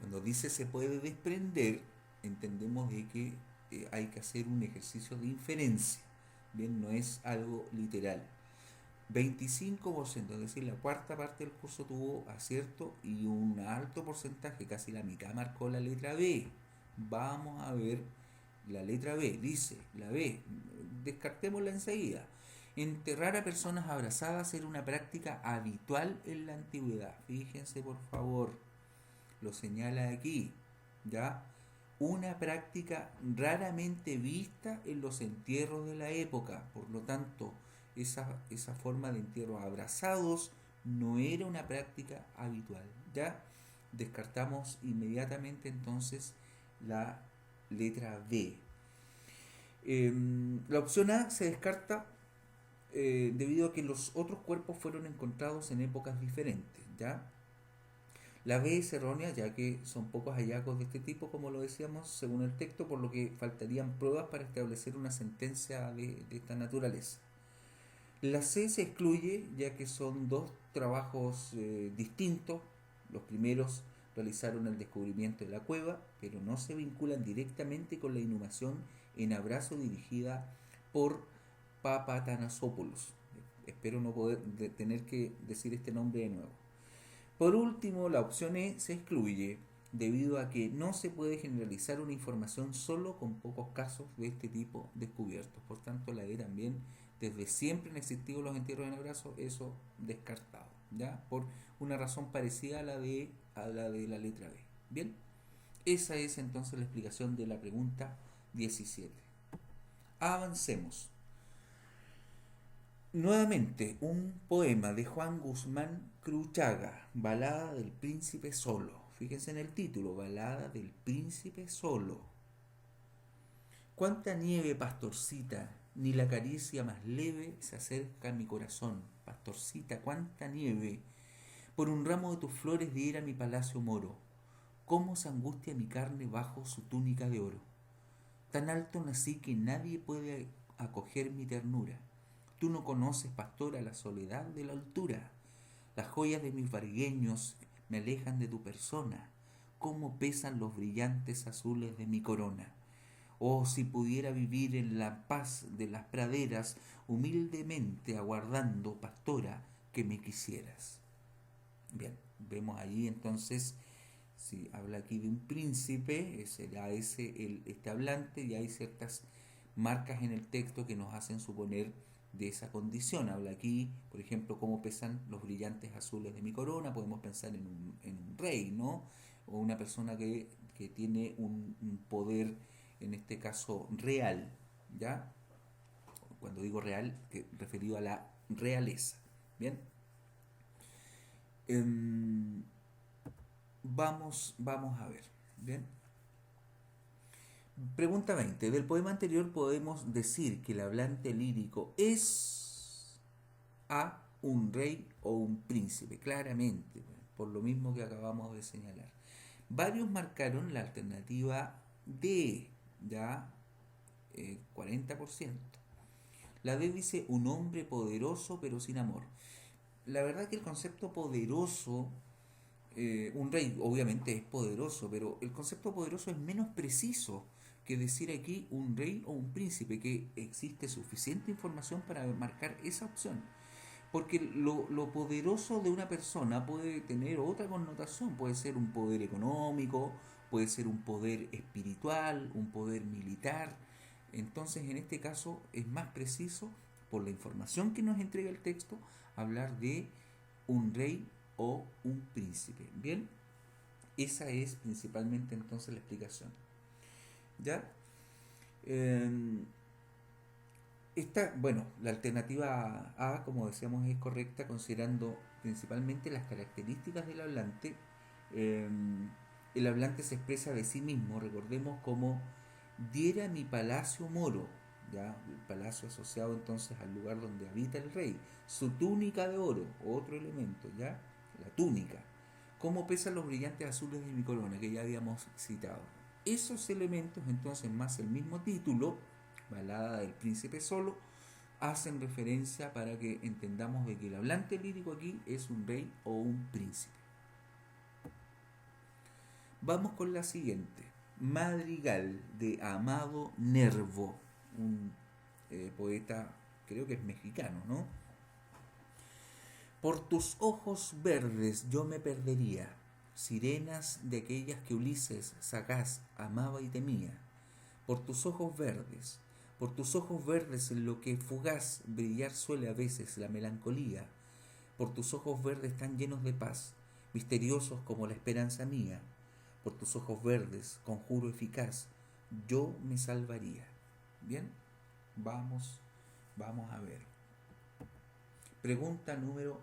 cuando dice se puede desprender, entendemos de que hay que hacer un ejercicio de inferencia, bien, no es algo literal. 25%, es decir, la cuarta parte del curso tuvo acierto y un alto porcentaje, casi la mitad, marcó la letra B. Vamos a ver la letra B. Dice, la B, descartémosla enseguida. Enterrar a personas abrazadas era una práctica habitual en la antigüedad. Fíjense, por favor, lo señala aquí, ¿ya? Una práctica raramente vista en los entierros de la época. Por lo tanto, esa forma de entierro abrazados no era una práctica habitual. Ya descartamos inmediatamente entonces la letra B. La opción A se descarta debido a que los otros cuerpos fueron encontrados en épocas diferentes. ¿Ya? La B es errónea, ya que son pocos hallazgos de este tipo, como lo decíamos, según el texto, por lo que faltarían pruebas para establecer una sentencia de esta naturaleza. La C se excluye, ya que son dos trabajos distintos. Los primeros realizaron el descubrimiento de la cueva, pero no se vinculan directamente con la inhumación en abrazo dirigida por Papatanasopoulos. Espero no tener que decir este nombre de nuevo. Por último, la opción E se excluye debido a que no se puede generalizar una información solo con pocos casos de este tipo descubiertos. Por tanto, la E también, desde siempre han existido los entierros en abrazo, eso descartado, ¿ya? Por una razón parecida a la de la letra B. Bien, esa es entonces la explicación de la pregunta 17. Avancemos. Nuevamente, un poema de Juan Guzmán Cruchaga, Balada del Príncipe Solo. Fíjense en el título, Balada del Príncipe Solo. Cuánta nieve, pastorcita, ni la caricia más leve se acerca a mi corazón. Pastorcita, cuánta nieve, por un ramo de tus flores diera mi palacio moro. Cómo se angustia mi carne bajo su túnica de oro. Tan alto nací que nadie puede acoger mi ternura. Tú no conoces, pastora, la soledad de la altura. Las joyas de mis vargueños me alejan de tu persona. Cómo pesan los brillantes azules de mi corona. Oh, si pudiera vivir en la paz de las praderas, humildemente aguardando, pastora, que me quisieras. Bien, vemos allí entonces, si habla aquí de un príncipe, será ese este hablante, y hay ciertas marcas en el texto que nos hacen suponer de esa condición. Habla aquí, por ejemplo, cómo pesan los brillantes azules de mi corona. Podemos pensar en un rey, ¿no? O una persona que tiene un poder, en este caso real, ¿ya? Cuando digo real, referido a la realeza. Bien. vamos a ver. Bien. Pregunta 20. Del poema anterior podemos decir que el hablante lírico es A, un rey o un príncipe, claramente, por lo mismo que acabamos de señalar. Varios marcaron la alternativa D, ya 40%. La D dice un hombre poderoso pero sin amor. La verdad que el concepto poderoso, un rey obviamente es poderoso, pero el concepto poderoso es menos preciso que decir aquí un rey o un príncipe, que existe suficiente información para marcar esa opción. Porque lo poderoso de una persona puede tener otra connotación, puede ser un poder económico, puede ser un poder espiritual, un poder militar. Entonces, en este caso es más preciso, por la información que nos entrega el texto, hablar de un rey o un príncipe. Bien, esa es principalmente entonces la explicación. ¿Ya? Bueno, la alternativa A, como decíamos, es correcta considerando principalmente las características del hablante. El hablante se expresa de sí mismo, recordemos, como diera mi palacio moro, ya el palacio asociado entonces al lugar donde habita el rey, su túnica de oro, otro elemento, ya la túnica, cómo pesan los brillantes azules de mi corona, que ya habíamos citado. Esos elementos entonces, más el mismo título, Balada del Príncipe Solo, hacen referencia para que entendamos de que el hablante lírico aquí es un rey o un príncipe. Vamos con la siguiente. Madrigal de Amado Nervo, un poeta, creo que es mexicano, ¿no? Por tus ojos verdes yo me perdería, sirenas de aquellas que Ulises sagaz amaba y temía. Por tus ojos verdes en lo que fugaz brillar suele a veces la melancolía, por tus ojos verdes tan llenos de paz, misteriosos como la esperanza mía, por tus ojos verdes, conjuro eficaz, yo me salvaría. Bien, vamos a ver. Pregunta número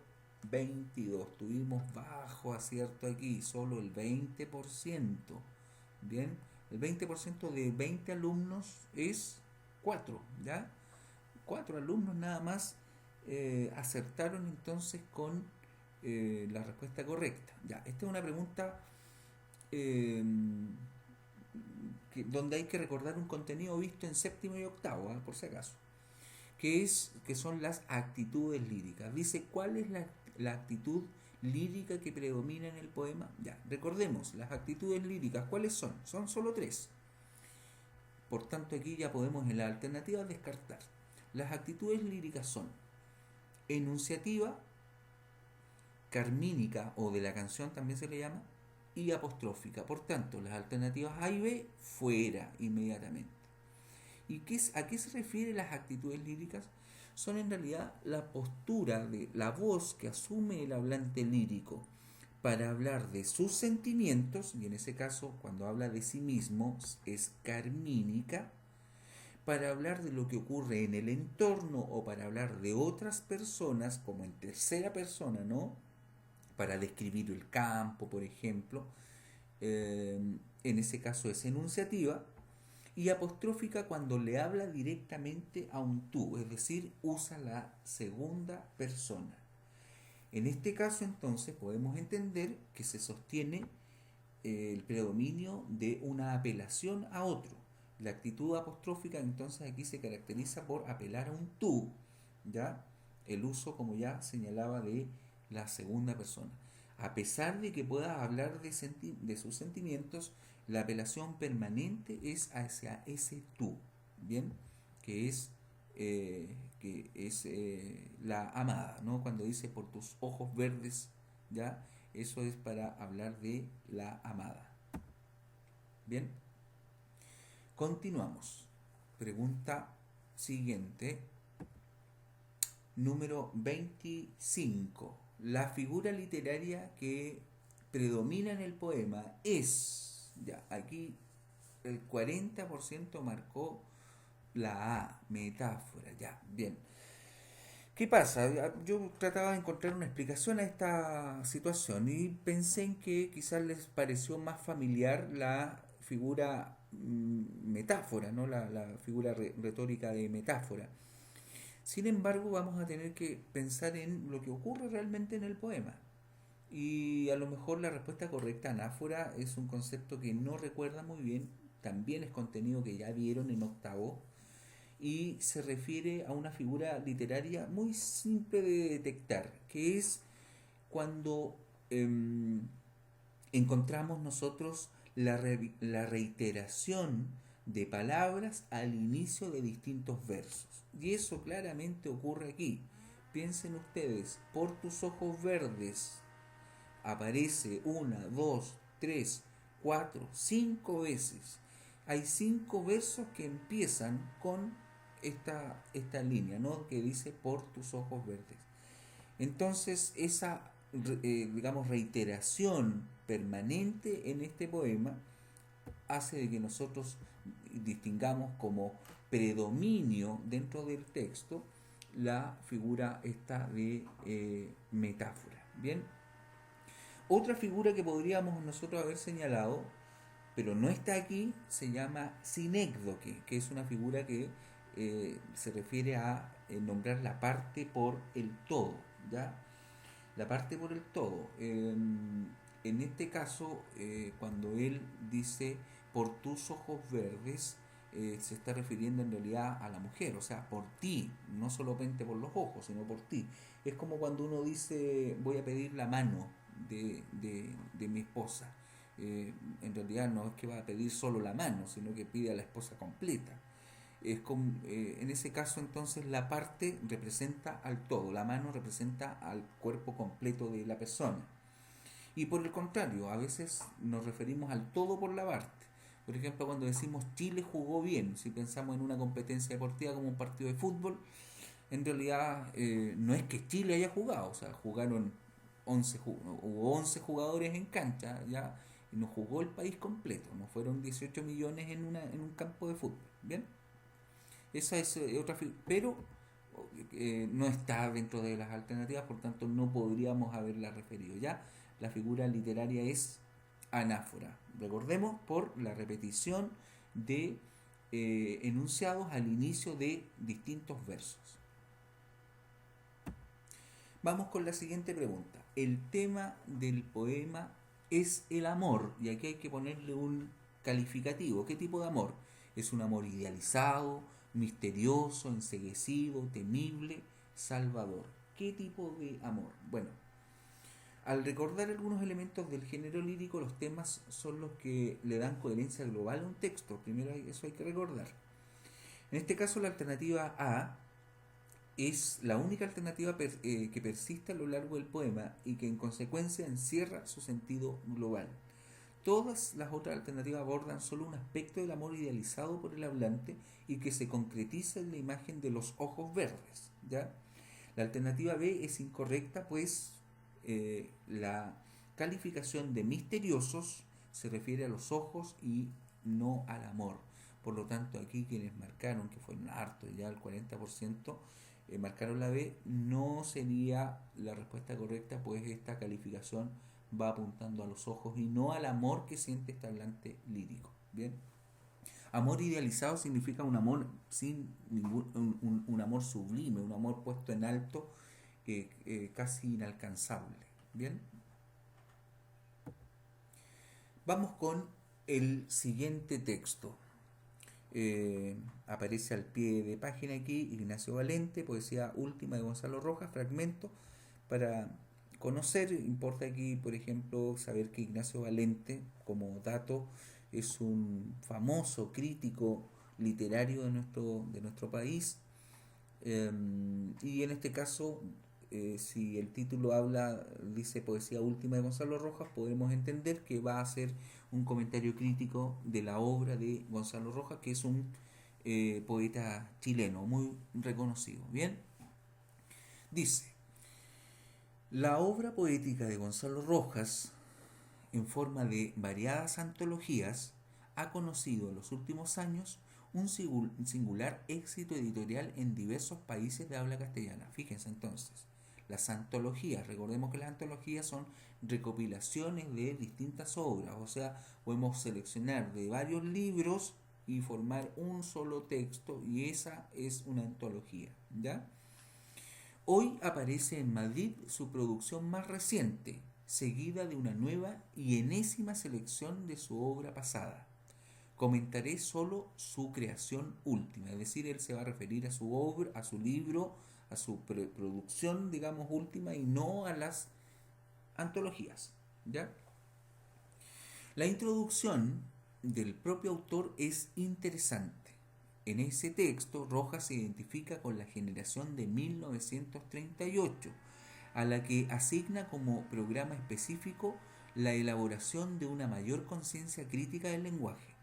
22. Tuvimos bajo acierto aquí, solo el 20%. Bien, el 20% de 20 alumnos es 4, ¿ya? 4 alumnos nada más acertaron entonces con la respuesta correcta. Ya, esta es una pregunta donde hay que recordar un contenido visto en séptimo y octavo, por si acaso, que son las actitudes líricas. Dice, ¿cuál es la actitud lírica que predomina en el poema? Ya, recordemos, las actitudes líricas, ¿cuáles son? Son solo 3. Por tanto, aquí ya podemos en la alternativa descartar. Las actitudes líricas son enunciativa, carmínica, o de la canción también se le llama, y apostrófica. Por tanto, las alternativas A y B fuera inmediatamente. ¿Y a qué se refieren las actitudes líricas? Son en realidad la postura de la voz que asume el hablante lírico para hablar de sus sentimientos, y en ese caso cuando habla de sí mismo es carmínica, para hablar de lo que ocurre en el entorno o para hablar de otras personas como en tercera persona, ¿no? Para describir el campo, por ejemplo, en ese caso es enunciativa, y apostrófica cuando le habla directamente a un tú, es decir, usa la segunda persona. En este caso entonces podemos entender que se sostiene el predominio de una apelación a otro. La actitud apostrófica entonces aquí se caracteriza por apelar a un tú, ¿ya? El uso, como ya señalaba, de la segunda persona. A pesar de que pueda hablar de sus sentimientos, la apelación permanente es hacia ese tú, ¿bien? Que es la amada, ¿no? Cuando dice por tus ojos verdes, ¿ya? Eso es para hablar de la amada. Bien, continuamos. Pregunta siguiente, número 25. La figura literaria que predomina en el poema es, ya, aquí el 40% marcó la A, metáfora, ya, bien. ¿Qué pasa? Yo trataba de encontrar una explicación a esta situación y pensé en que quizás les pareció más familiar la figura metáfora, ¿no? La figura retórica de metáfora. Sin embargo, vamos a tener que pensar en lo que ocurre realmente en el poema. Y a lo mejor la respuesta correcta, anáfora, es un concepto que no recuerda muy bien, también es contenido que ya vieron en octavo, y se refiere a una figura literaria muy simple de detectar, que es cuando encontramos nosotros la reiteración de palabras al inicio de distintos versos. Y eso claramente ocurre aquí. Piensen ustedes, por tus ojos verdes aparece una, dos, tres, cuatro, cinco veces. Hay cinco versos que empiezan con esta línea, ¿no? Que dice por tus ojos verdes. Entonces, esa, digamos, reiteración permanente en este poema hace de que nosotros distingamos como predominio dentro del texto la figura esta de metáfora. Bien, otra figura que podríamos nosotros haber señalado, pero no está aquí, se llama sinécdoque, que es una figura que se refiere a nombrar la parte por el todo, ¿ya? La parte por el todo. En este caso, cuando él dice por tus ojos verdes, se está refiriendo en realidad a la mujer, o sea, por ti, no solamente por los ojos, sino por ti. Es como cuando uno dice voy a pedir la mano de mi esposa. En realidad no es que va a pedir solo la mano, sino que pide a la esposa completa. En ese caso entonces la parte representa al todo, la mano representa al cuerpo completo de la persona. Y por el contrario, a veces nos referimos al todo por la parte. Por ejemplo, cuando decimos Chile jugó bien, si pensamos en una competencia deportiva como un partido de fútbol, en realidad no es que Chile haya jugado, o sea, jugaron hubo 11 jugadores en cancha, ya, y no jugó el país completo, no fueron 18 millones en un campo de fútbol, ¿bien? Esa es otra figura, pero no está dentro de las alternativas, por tanto no podríamos haberla referido. Ya la figura literaria es anáfora. Recordemos por la repetición de enunciados al inicio de distintos versos. Vamos con la siguiente pregunta. El tema del poema es el amor, y aquí hay que ponerle un calificativo. ¿Qué tipo de amor? ¿Es un amor idealizado, misterioso, enceguecido, temible, salvador? ¿Qué tipo de amor? Bueno, al recordar algunos elementos del género lírico, los temas son los que le dan coherencia global a un texto. Primero eso hay que recordar. En este caso la alternativa A es la única alternativa que persiste a lo largo del poema y que en consecuencia encierra su sentido global. Todas las otras alternativas abordan solo un aspecto del amor idealizado por el hablante y que se concretiza en la imagen de los ojos verdes, ¿ya? La alternativa B es incorrecta, pues la calificación de misteriosos se refiere a los ojos y no al amor. Por lo tanto, aquí quienes marcaron, que fueron hartos, ya el 40%, marcaron la B, no sería la respuesta correcta, pues esta calificación va apuntando a los ojos y no al amor que siente este hablante lírico. Bien. Amor idealizado significa un amor sin ningún, un amor sublime, un amor puesto en alto, casi inalcanzable. Bien. Vamos con el siguiente texto. Aparece al pie de página aquí Ignacio Valente, poesía última de Gonzalo Rojas, fragmento para conocer. Importa aquí, por ejemplo, saber que Ignacio Valente, como dato, es un famoso crítico literario de nuestro país. Y en este caso, si el título dice poesía última de Gonzalo Rojas, podemos entender que va a ser un comentario crítico de la obra de Gonzalo Rojas, que es un poeta chileno muy reconocido. Bien, dice: la obra poética de Gonzalo Rojas, en forma de variadas antologías, ha conocido en los últimos años un singular éxito editorial en diversos países de habla castellana. Fíjense entonces, las antologías, recordemos que las antologías son recopilaciones de distintas obras, o sea, podemos seleccionar de varios libros y formar un solo texto, y esa es una antología, ¿ya? Hoy aparece en Madrid su producción más reciente, seguida de una nueva y enésima selección de su obra pasada. Comentaré solo su creación última, es decir, él se va a referir a su obra, a su libro, a su producción, digamos, última, y no a las antologías, ¿ya? La introducción del propio autor es interesante. En ese texto, Rojas se identifica con la generación de 1938, a la que asigna como programa específico la elaboración de una mayor conciencia crítica del lenguaje,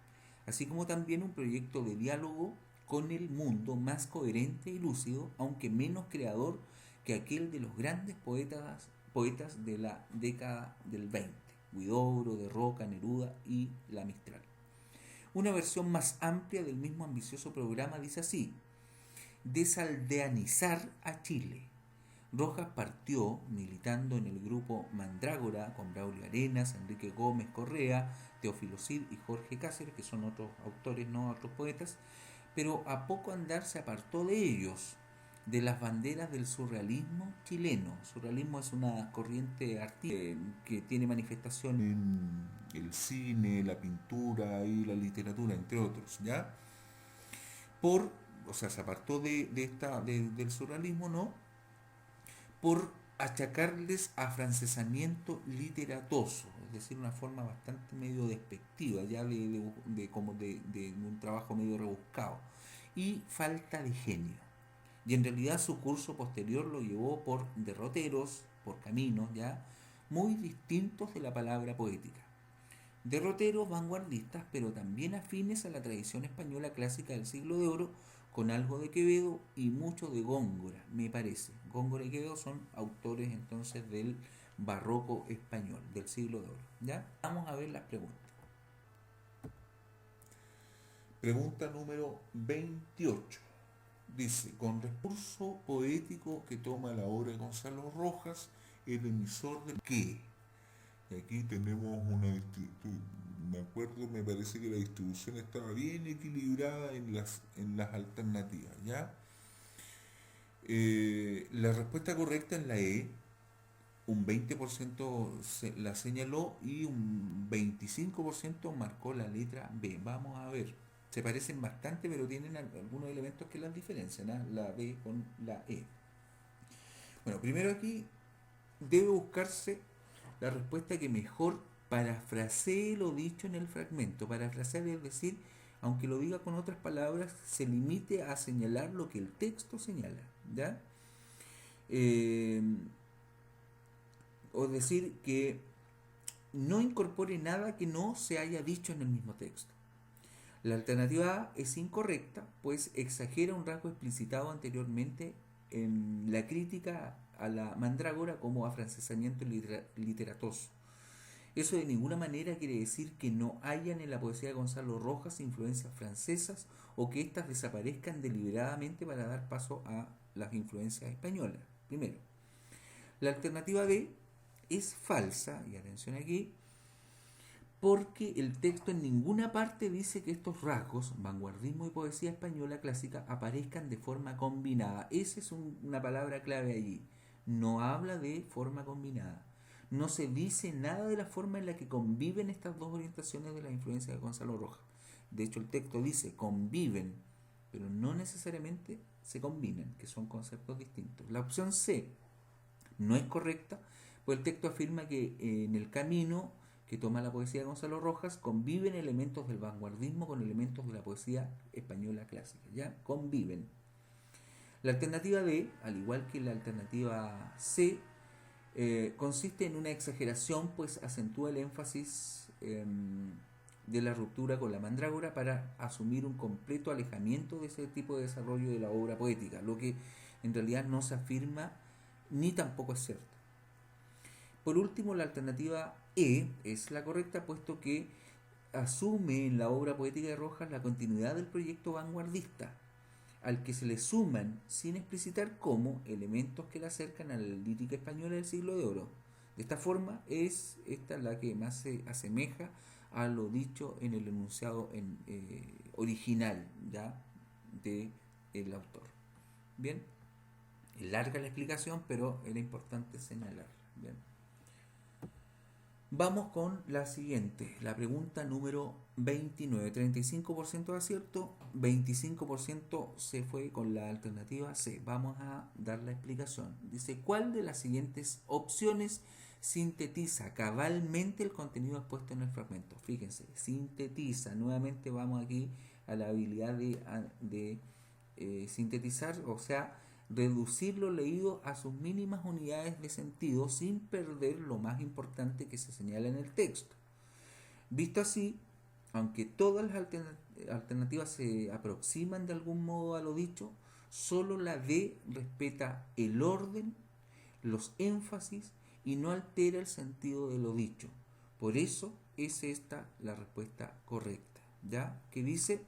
así como también un proyecto de diálogo con el mundo más coherente y lúcido, aunque menos creador que aquel de los grandes poetas de la década del 20, Huidobro, de Roca, Neruda y la Mistral. Una versión más amplia del mismo ambicioso programa dice así: desaldeanizar a Chile. Rojas partió militando en el grupo Mandrágora con Braulio Arenas, Enrique Gómez Correa, Teófilo Cid y Jorge Cáceres, que son otros autores, no otros poetas, pero a poco andar se apartó de ellos, de las banderas del surrealismo chileno. Surrealismo es una corriente artística que tiene manifestación en el cine, la pintura y la literatura, entre otros, ¿ya? O sea, se apartó del surrealismo, ¿no? Por achacarles afrancesamiento literatoso, es decir, una forma bastante medio despectiva, ya de un trabajo medio rebuscado, y falta de genio. Y en realidad su curso posterior lo llevó por derroteros, por caminos ya muy distintos de la palabra poética. Derroteros vanguardistas, pero también afines a la tradición española clásica del siglo de oro, con algo de Quevedo y mucho de Góngora, me parece. Góngora y Quevedo son autores entonces del barroco español, del siglo de oro. ¿Ya? Vamos a ver las preguntas. Pregunta número 28. Dice: con recurso poético que toma la obra de Gonzalo Rojas, el emisor de ¿qué? Y aquí tenemos me acuerdo, me parece que la distribución estaba bien equilibrada en las alternativas, ¿ya? La respuesta correcta es la E, un 20% la señaló y un 25% marcó la letra B. Vamos a ver, se parecen bastante, pero tienen algunos elementos que las diferencian, ¿eh? La B con la E. Bueno, primero aquí debe buscarse la respuesta que mejor parafrasee lo dicho en el fragmento. Parafrasear es decir, aunque lo diga con otras palabras, se limite a señalar lo que el texto señala, ¿ya? O decir que no incorpore nada que no se haya dicho en el mismo texto. La alternativa A es incorrecta, pues exagera un rasgo explicitado anteriormente en la crítica a la mandrágora como afrancesamiento literatoso. Eso de ninguna manera quiere decir que no hayan en la poesía de Gonzalo Rojas influencias francesas o que éstas desaparezcan deliberadamente para dar paso a las influencias españolas. Primero, la alternativa B es falsa, y atención aquí, porque el texto en ninguna parte dice que estos rasgos, vanguardismo y poesía española clásica, aparezcan de forma combinada. Esa es una palabra clave allí. No habla de forma combinada. No se dice nada de la forma en la que conviven estas dos orientaciones de la influencia de Gonzalo Rojas. De hecho, el texto dice conviven, pero no necesariamente se combinan, que son conceptos distintos. La opción C no es correcta, pues el texto afirma que en el camino que toma la poesía de Gonzalo Rojas conviven elementos del vanguardismo con elementos de la poesía española clásica, ¿ya? Conviven. La alternativa D, al igual que la alternativa C, consiste en una exageración, pues acentúa el énfasis de la ruptura con la mandrágora para asumir un completo alejamiento de ese tipo de desarrollo de la obra poética, lo que en realidad no se afirma ni tampoco es cierto. Por último, la alternativa E es la correcta, puesto que asume en la obra poética de Rojas la continuidad del proyecto vanguardista, al que se le suman, sin explicitar cómo, elementos que le acercan a la lírica española del siglo de oro. De esta forma es esta la que más se asemeja a lo dicho en el enunciado original, ya, de el autor. Bien, es larga la explicación, pero era importante señalarla. Bien. Vamos con la siguiente, la pregunta número 29. 35% de acierto, 25% se fue con la alternativa C. Vamos a dar la explicación. Dice, ¿cuál de las siguientes opciones sintetiza cabalmente el contenido expuesto en el fragmento? Fíjense, sintetiza. Nuevamente vamos aquí a la habilidad de sintetizar, o sea, reducir lo leído a sus mínimas unidades de sentido sin perder lo más importante que se señala en el texto. Visto así, aunque todas las alternativas se aproximan de algún modo a lo dicho, solo la D respeta el orden, los énfasis y no altera el sentido de lo dicho. Por eso es esta la respuesta correcta, ¿ya? Que dice: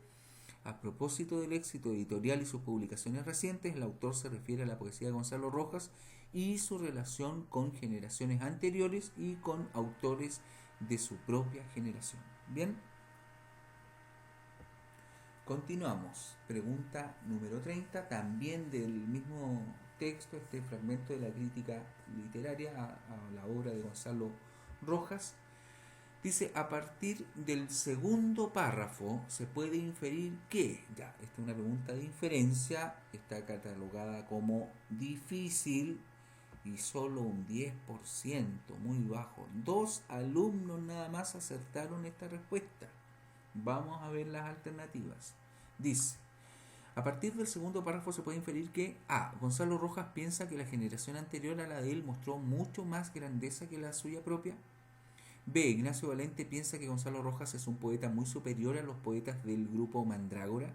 a propósito del éxito editorial y sus publicaciones recientes, el autor se refiere a la poesía de Gonzalo Rojas y su relación con generaciones anteriores y con autores de su propia generación. Bien, continuamos. Pregunta número 30, también del mismo texto, este fragmento de la crítica literaria a la obra de Gonzalo Rojas. Dice, a partir del segundo párrafo se puede inferir que, ya, esta es una pregunta de inferencia, está catalogada como difícil y solo un 10%, muy bajo. 2 alumnos nada más acertaron esta respuesta. Vamos a ver las alternativas. Dice, a partir del segundo párrafo se puede inferir que A. Gonzalo Rojas piensa que la generación anterior a la de él mostró mucho más grandeza que la suya propia. B. Ignacio Valente piensa que Gonzalo Rojas es un poeta muy superior a los poetas del grupo Mandrágora.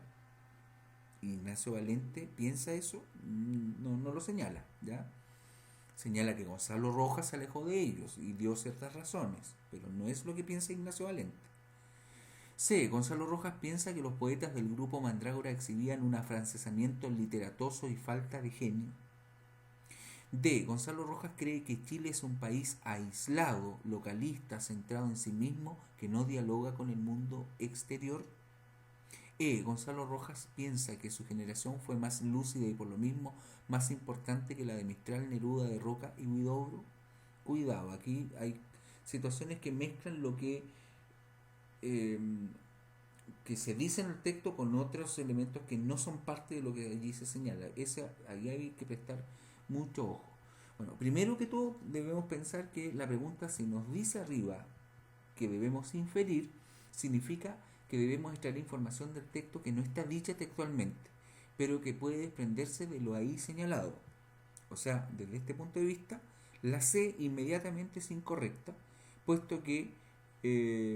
Ignacio Valente piensa eso, no lo señala, ¿ya? Señala que Gonzalo Rojas se alejó de ellos y dio ciertas razones, pero no es lo que piensa Ignacio Valente. C. Gonzalo Rojas piensa que los poetas del grupo Mandrágora exhibían un afrancesamiento literatoso y falta de genio. D. Gonzalo Rojas cree que Chile es un país aislado, localista, centrado en sí mismo, que no dialoga con el mundo exterior. E. Gonzalo Rojas piensa que su generación fue más lúcida y por lo mismo más importante que la de Mistral, Neruda, de Roca y Huidobro. Cuidado, aquí hay situaciones que mezclan lo que se dice en el texto con otros elementos que no son parte de lo que allí se señala. Ahí hay que prestar mucho ojo. Bueno, primero que todo debemos pensar que la pregunta, si nos dice arriba que debemos inferir, significa que debemos extraer información del texto que no está dicha textualmente, pero que puede desprenderse de lo ahí señalado. O sea, desde este punto de vista, la C inmediatamente es incorrecta, puesto que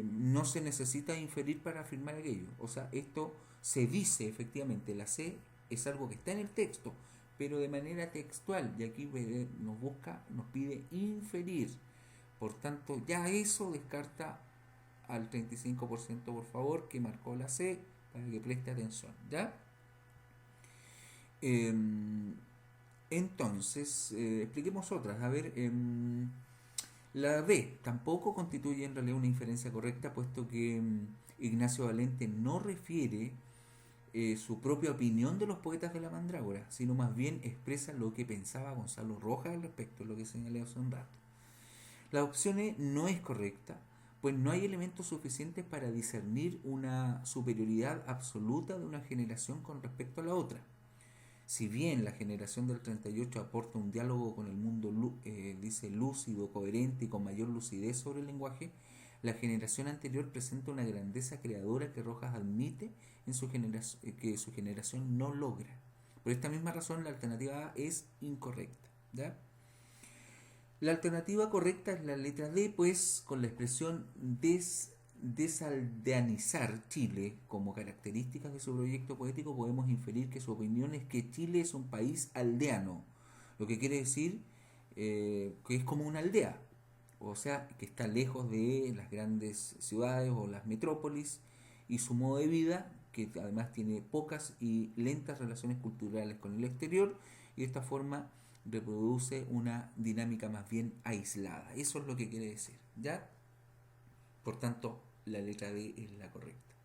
no se necesita inferir para afirmar aquello. O sea, esto se dice efectivamente, la C es algo que está en el texto, pero de manera textual, y aquí nos pide inferir. Por tanto, ya eso descarta al 35%, por favor, que marcó la C, para que preste atención, ¿ya? Entonces, expliquemos otras. A ver, la B tampoco constituye en realidad una inferencia correcta, puesto que Ignacio Valente no refiere su propia opinión de los poetas de la Mandrágora, sino más bien expresa lo que pensaba Gonzalo Rojas al respecto, lo que señalé hace un rato. La opción E no es correcta, pues no hay elementos suficientes para discernir una superioridad absoluta de una generación con respecto a la otra. Si bien la generación del 38 aporta un diálogo con el mundo, dice, lúcido, coherente y con mayor lucidez sobre el lenguaje, la generación anterior presenta una grandeza creadora que Rojas admite que su generación no logra. Por esta misma razón, la alternativa A es incorrecta, ¿ya? La alternativa correcta es la letra D, pues con la expresión desaldeanizar Chile como características de su proyecto poético podemos inferir que su opinión es que Chile es un país aldeano, lo que quiere decir que es como una aldea. o sea, que está lejos de las grandes ciudades o las metrópolis, y su modo de vida, que además tiene pocas y lentas relaciones culturales con el exterior, y de esta forma reproduce una dinámica más bien aislada. Eso es lo que quiere decir, ¿ya? Por tanto, la letra D es la correcta.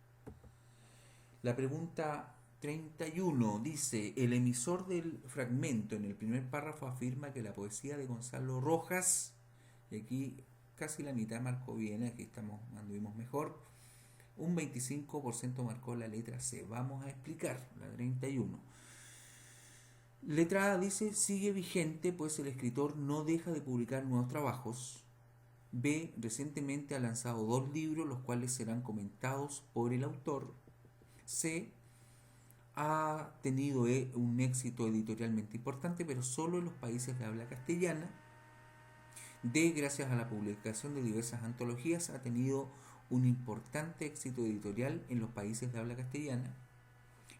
La pregunta 31 dice: el emisor del fragmento en el primer párrafo afirma que la poesía de Gonzalo Rojas, y aquí casi la mitad marcó bien, aquí anduvimos mejor, un 25% marcó la letra C. Vamos a explicar la 31. Letra A dice: sigue vigente pues el escritor no deja de publicar nuevos trabajos. B, recientemente ha lanzado 2 libros, los cuales serán comentados por el autor. C, ha tenido un éxito editorialmente importante, pero solo en los países de habla castellana. D, gracias a la publicación de diversas antologías, ha tenido un importante éxito editorial en los países de habla castellana.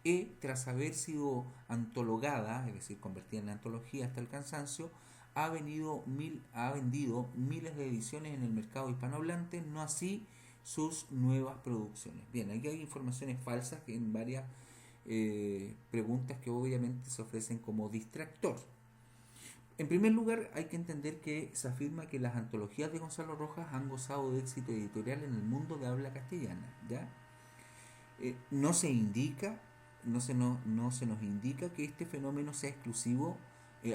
E, tras haber sido antologada, es decir, convertida en antología hasta el cansancio, ha vendido miles de ediciones en el mercado hispanohablante, no así sus nuevas producciones. Bien, aquí hay informaciones falsas que en varias preguntas que obviamente se ofrecen como distractor. En primer lugar, hay que entender que se afirma que las antologías de Gonzalo Rojas han gozado de éxito editorial en el mundo de habla castellana, ¿ya? No se nos indica que este fenómeno sea exclusivo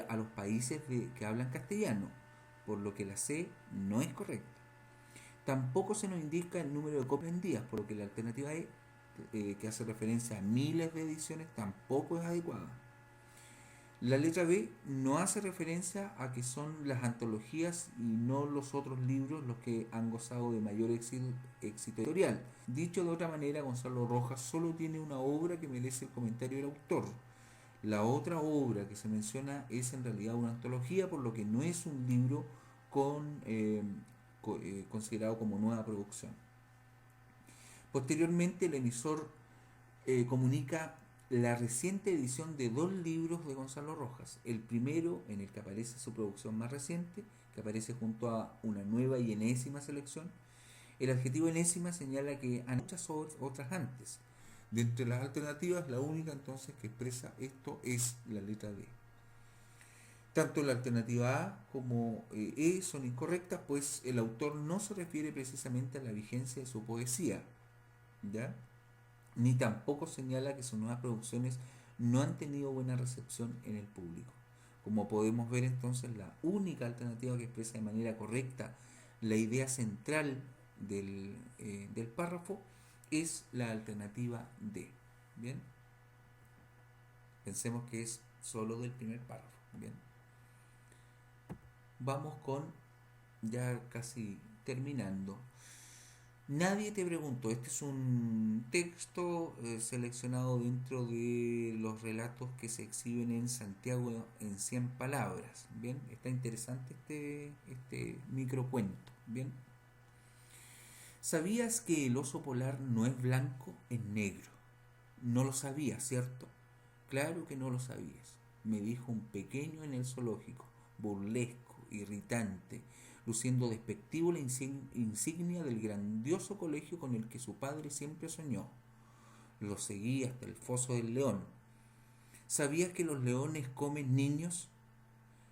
a los países que hablan castellano, por lo que la C no es correcta. Tampoco se nos indica el número de copias vendidas, por lo que la alternativa E, que hace referencia a miles de ediciones, tampoco es adecuada. La letra B no hace referencia a que son las antologías y no los otros libros los que han gozado de mayor éxito editorial. Dicho de otra manera, Gonzalo Rojas solo tiene una obra que merece el comentario del autor. La otra obra que se menciona es en realidad una antología, por lo que no es un libro considerado como nueva producción. Posteriormente, el emisor comunica la reciente edición de 2 libros de Gonzalo Rojas. El primero, en el que aparece su producción más reciente, que aparece junto a una nueva y enésima selección. El adjetivo enésima señala que hay muchas otras antes. De entre las alternativas, la única entonces que expresa esto es la letra D. Tanto la alternativa A como E son incorrectas, pues el autor no se refiere precisamente a la vigencia de su poesía, ¿ya? Ni tampoco señala que sus nuevas producciones no han tenido buena recepción en el público. Como podemos ver entonces, la única alternativa que expresa de manera correcta la idea central del párrafo es la alternativa D. Bien, pensemos que es solo del primer párrafo. Bien, vamos con, ya casi terminando. Nadie te preguntó. Este es un texto seleccionado dentro de los relatos que se exhiben en Santiago en 100 palabras. Bien, está interesante este microcuento. Bien, ¿sabías que el oso polar no es blanco, es negro? No lo sabías, ¿cierto? Claro que no lo sabías, me dijo un pequeño en el zoológico, burlesco, irritante, luciendo despectivo la insignia del grandioso colegio con el que su padre siempre soñó. Lo seguí hasta el foso del león. ¿Sabías que los leones comen niños?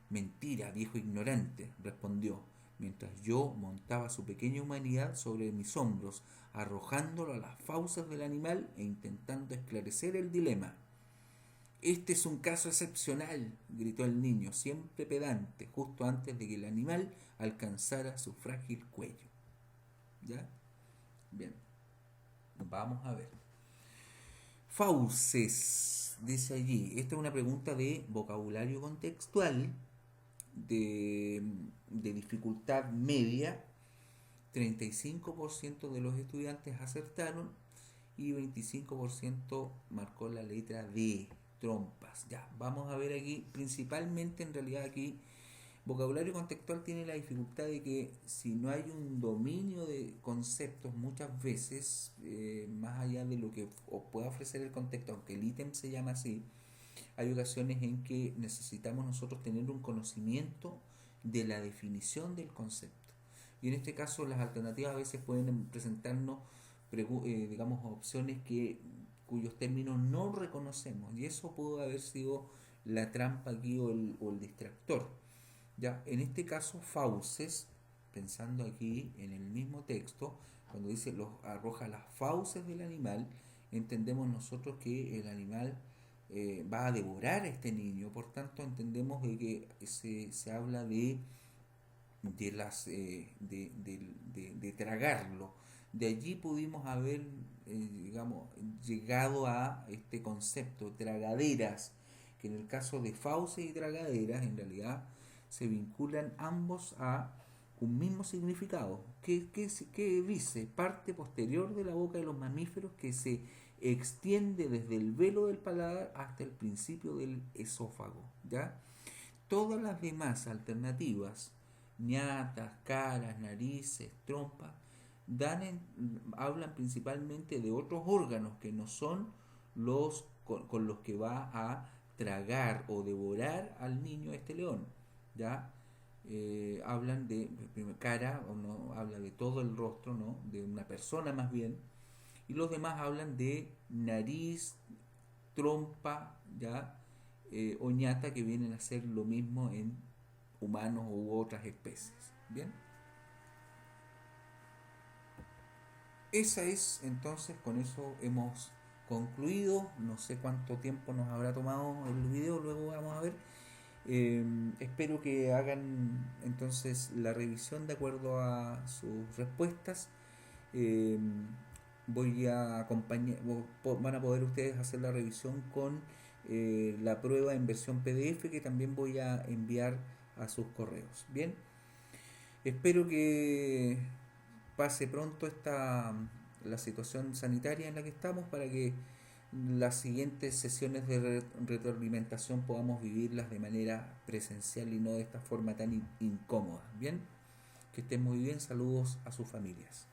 Mentira, viejo ignorante, respondió, mientras yo montaba su pequeña humanidad sobre mis hombros, arrojándolo a las fauces del animal e intentando esclarecer el dilema. Este es un caso excepcional, gritó el niño, siempre pedante, justo antes de que el animal alcanzara su frágil cuello. ¿Ya? Bien. Vamos a ver. Fauces, dice allí. Esta es una pregunta de vocabulario contextual, de dificultad media. 35% de los estudiantes acertaron y 25% marcó la letra D. Trompas. Ya, vamos a ver aquí, principalmente en realidad aquí, vocabulario contextual tiene la dificultad de que si no hay un dominio de conceptos muchas veces, más allá de lo que pueda ofrecer el contexto, aunque el ítem se llama así, hay ocasiones en que necesitamos nosotros tener un conocimiento de la definición del concepto. Y en este caso las alternativas a veces pueden presentarnos, digamos, opciones cuyos términos no reconocemos. Y eso pudo haber sido la trampa aquí o el distractor. Ya, en este caso, fauces, pensando aquí en el mismo texto, cuando dice arroja las fauces del animal, entendemos nosotros que el animal va a devorar a este niño. Por tanto, entendemos de que se habla de tragarlo. De allí pudimos haber, digamos, llegado a este concepto, tragaderas, que en el caso de fauces y tragaderas, en realidad se vinculan ambos a un mismo significado. ¿Qué dice? Parte posterior de la boca de los mamíferos que se extiende desde el velo del paladar hasta el principio del esófago. ¿Ya? Todas las demás alternativas, ñatas, caras, narices, trompas, hablan principalmente de otros órganos que no son los con los que va a tragar o devorar al niño este león. ¿Ya? Hablan de cara, o no habla de todo el rostro, ¿no? De una persona más bien, y los demás hablan de nariz, trompa, ¿ya? Oñata, que vienen a ser lo mismo en humanos u otras especies. Bien, esa es entonces, con eso hemos concluido. No sé cuánto tiempo nos habrá tomado el video, luego vamos a ver. Espero que hagan entonces la revisión de acuerdo a sus respuestas. Eh, Voy a acompañar, van a poder ustedes hacer la revisión con la prueba en versión PDF, que también voy a enviar a sus correos. Bien, espero que pase pronto la situación sanitaria en la que estamos, para que las siguientes sesiones de retroalimentación podamos vivirlas de manera presencial y no de esta forma tan incómoda. Bien, que estén muy bien, saludos a sus familias.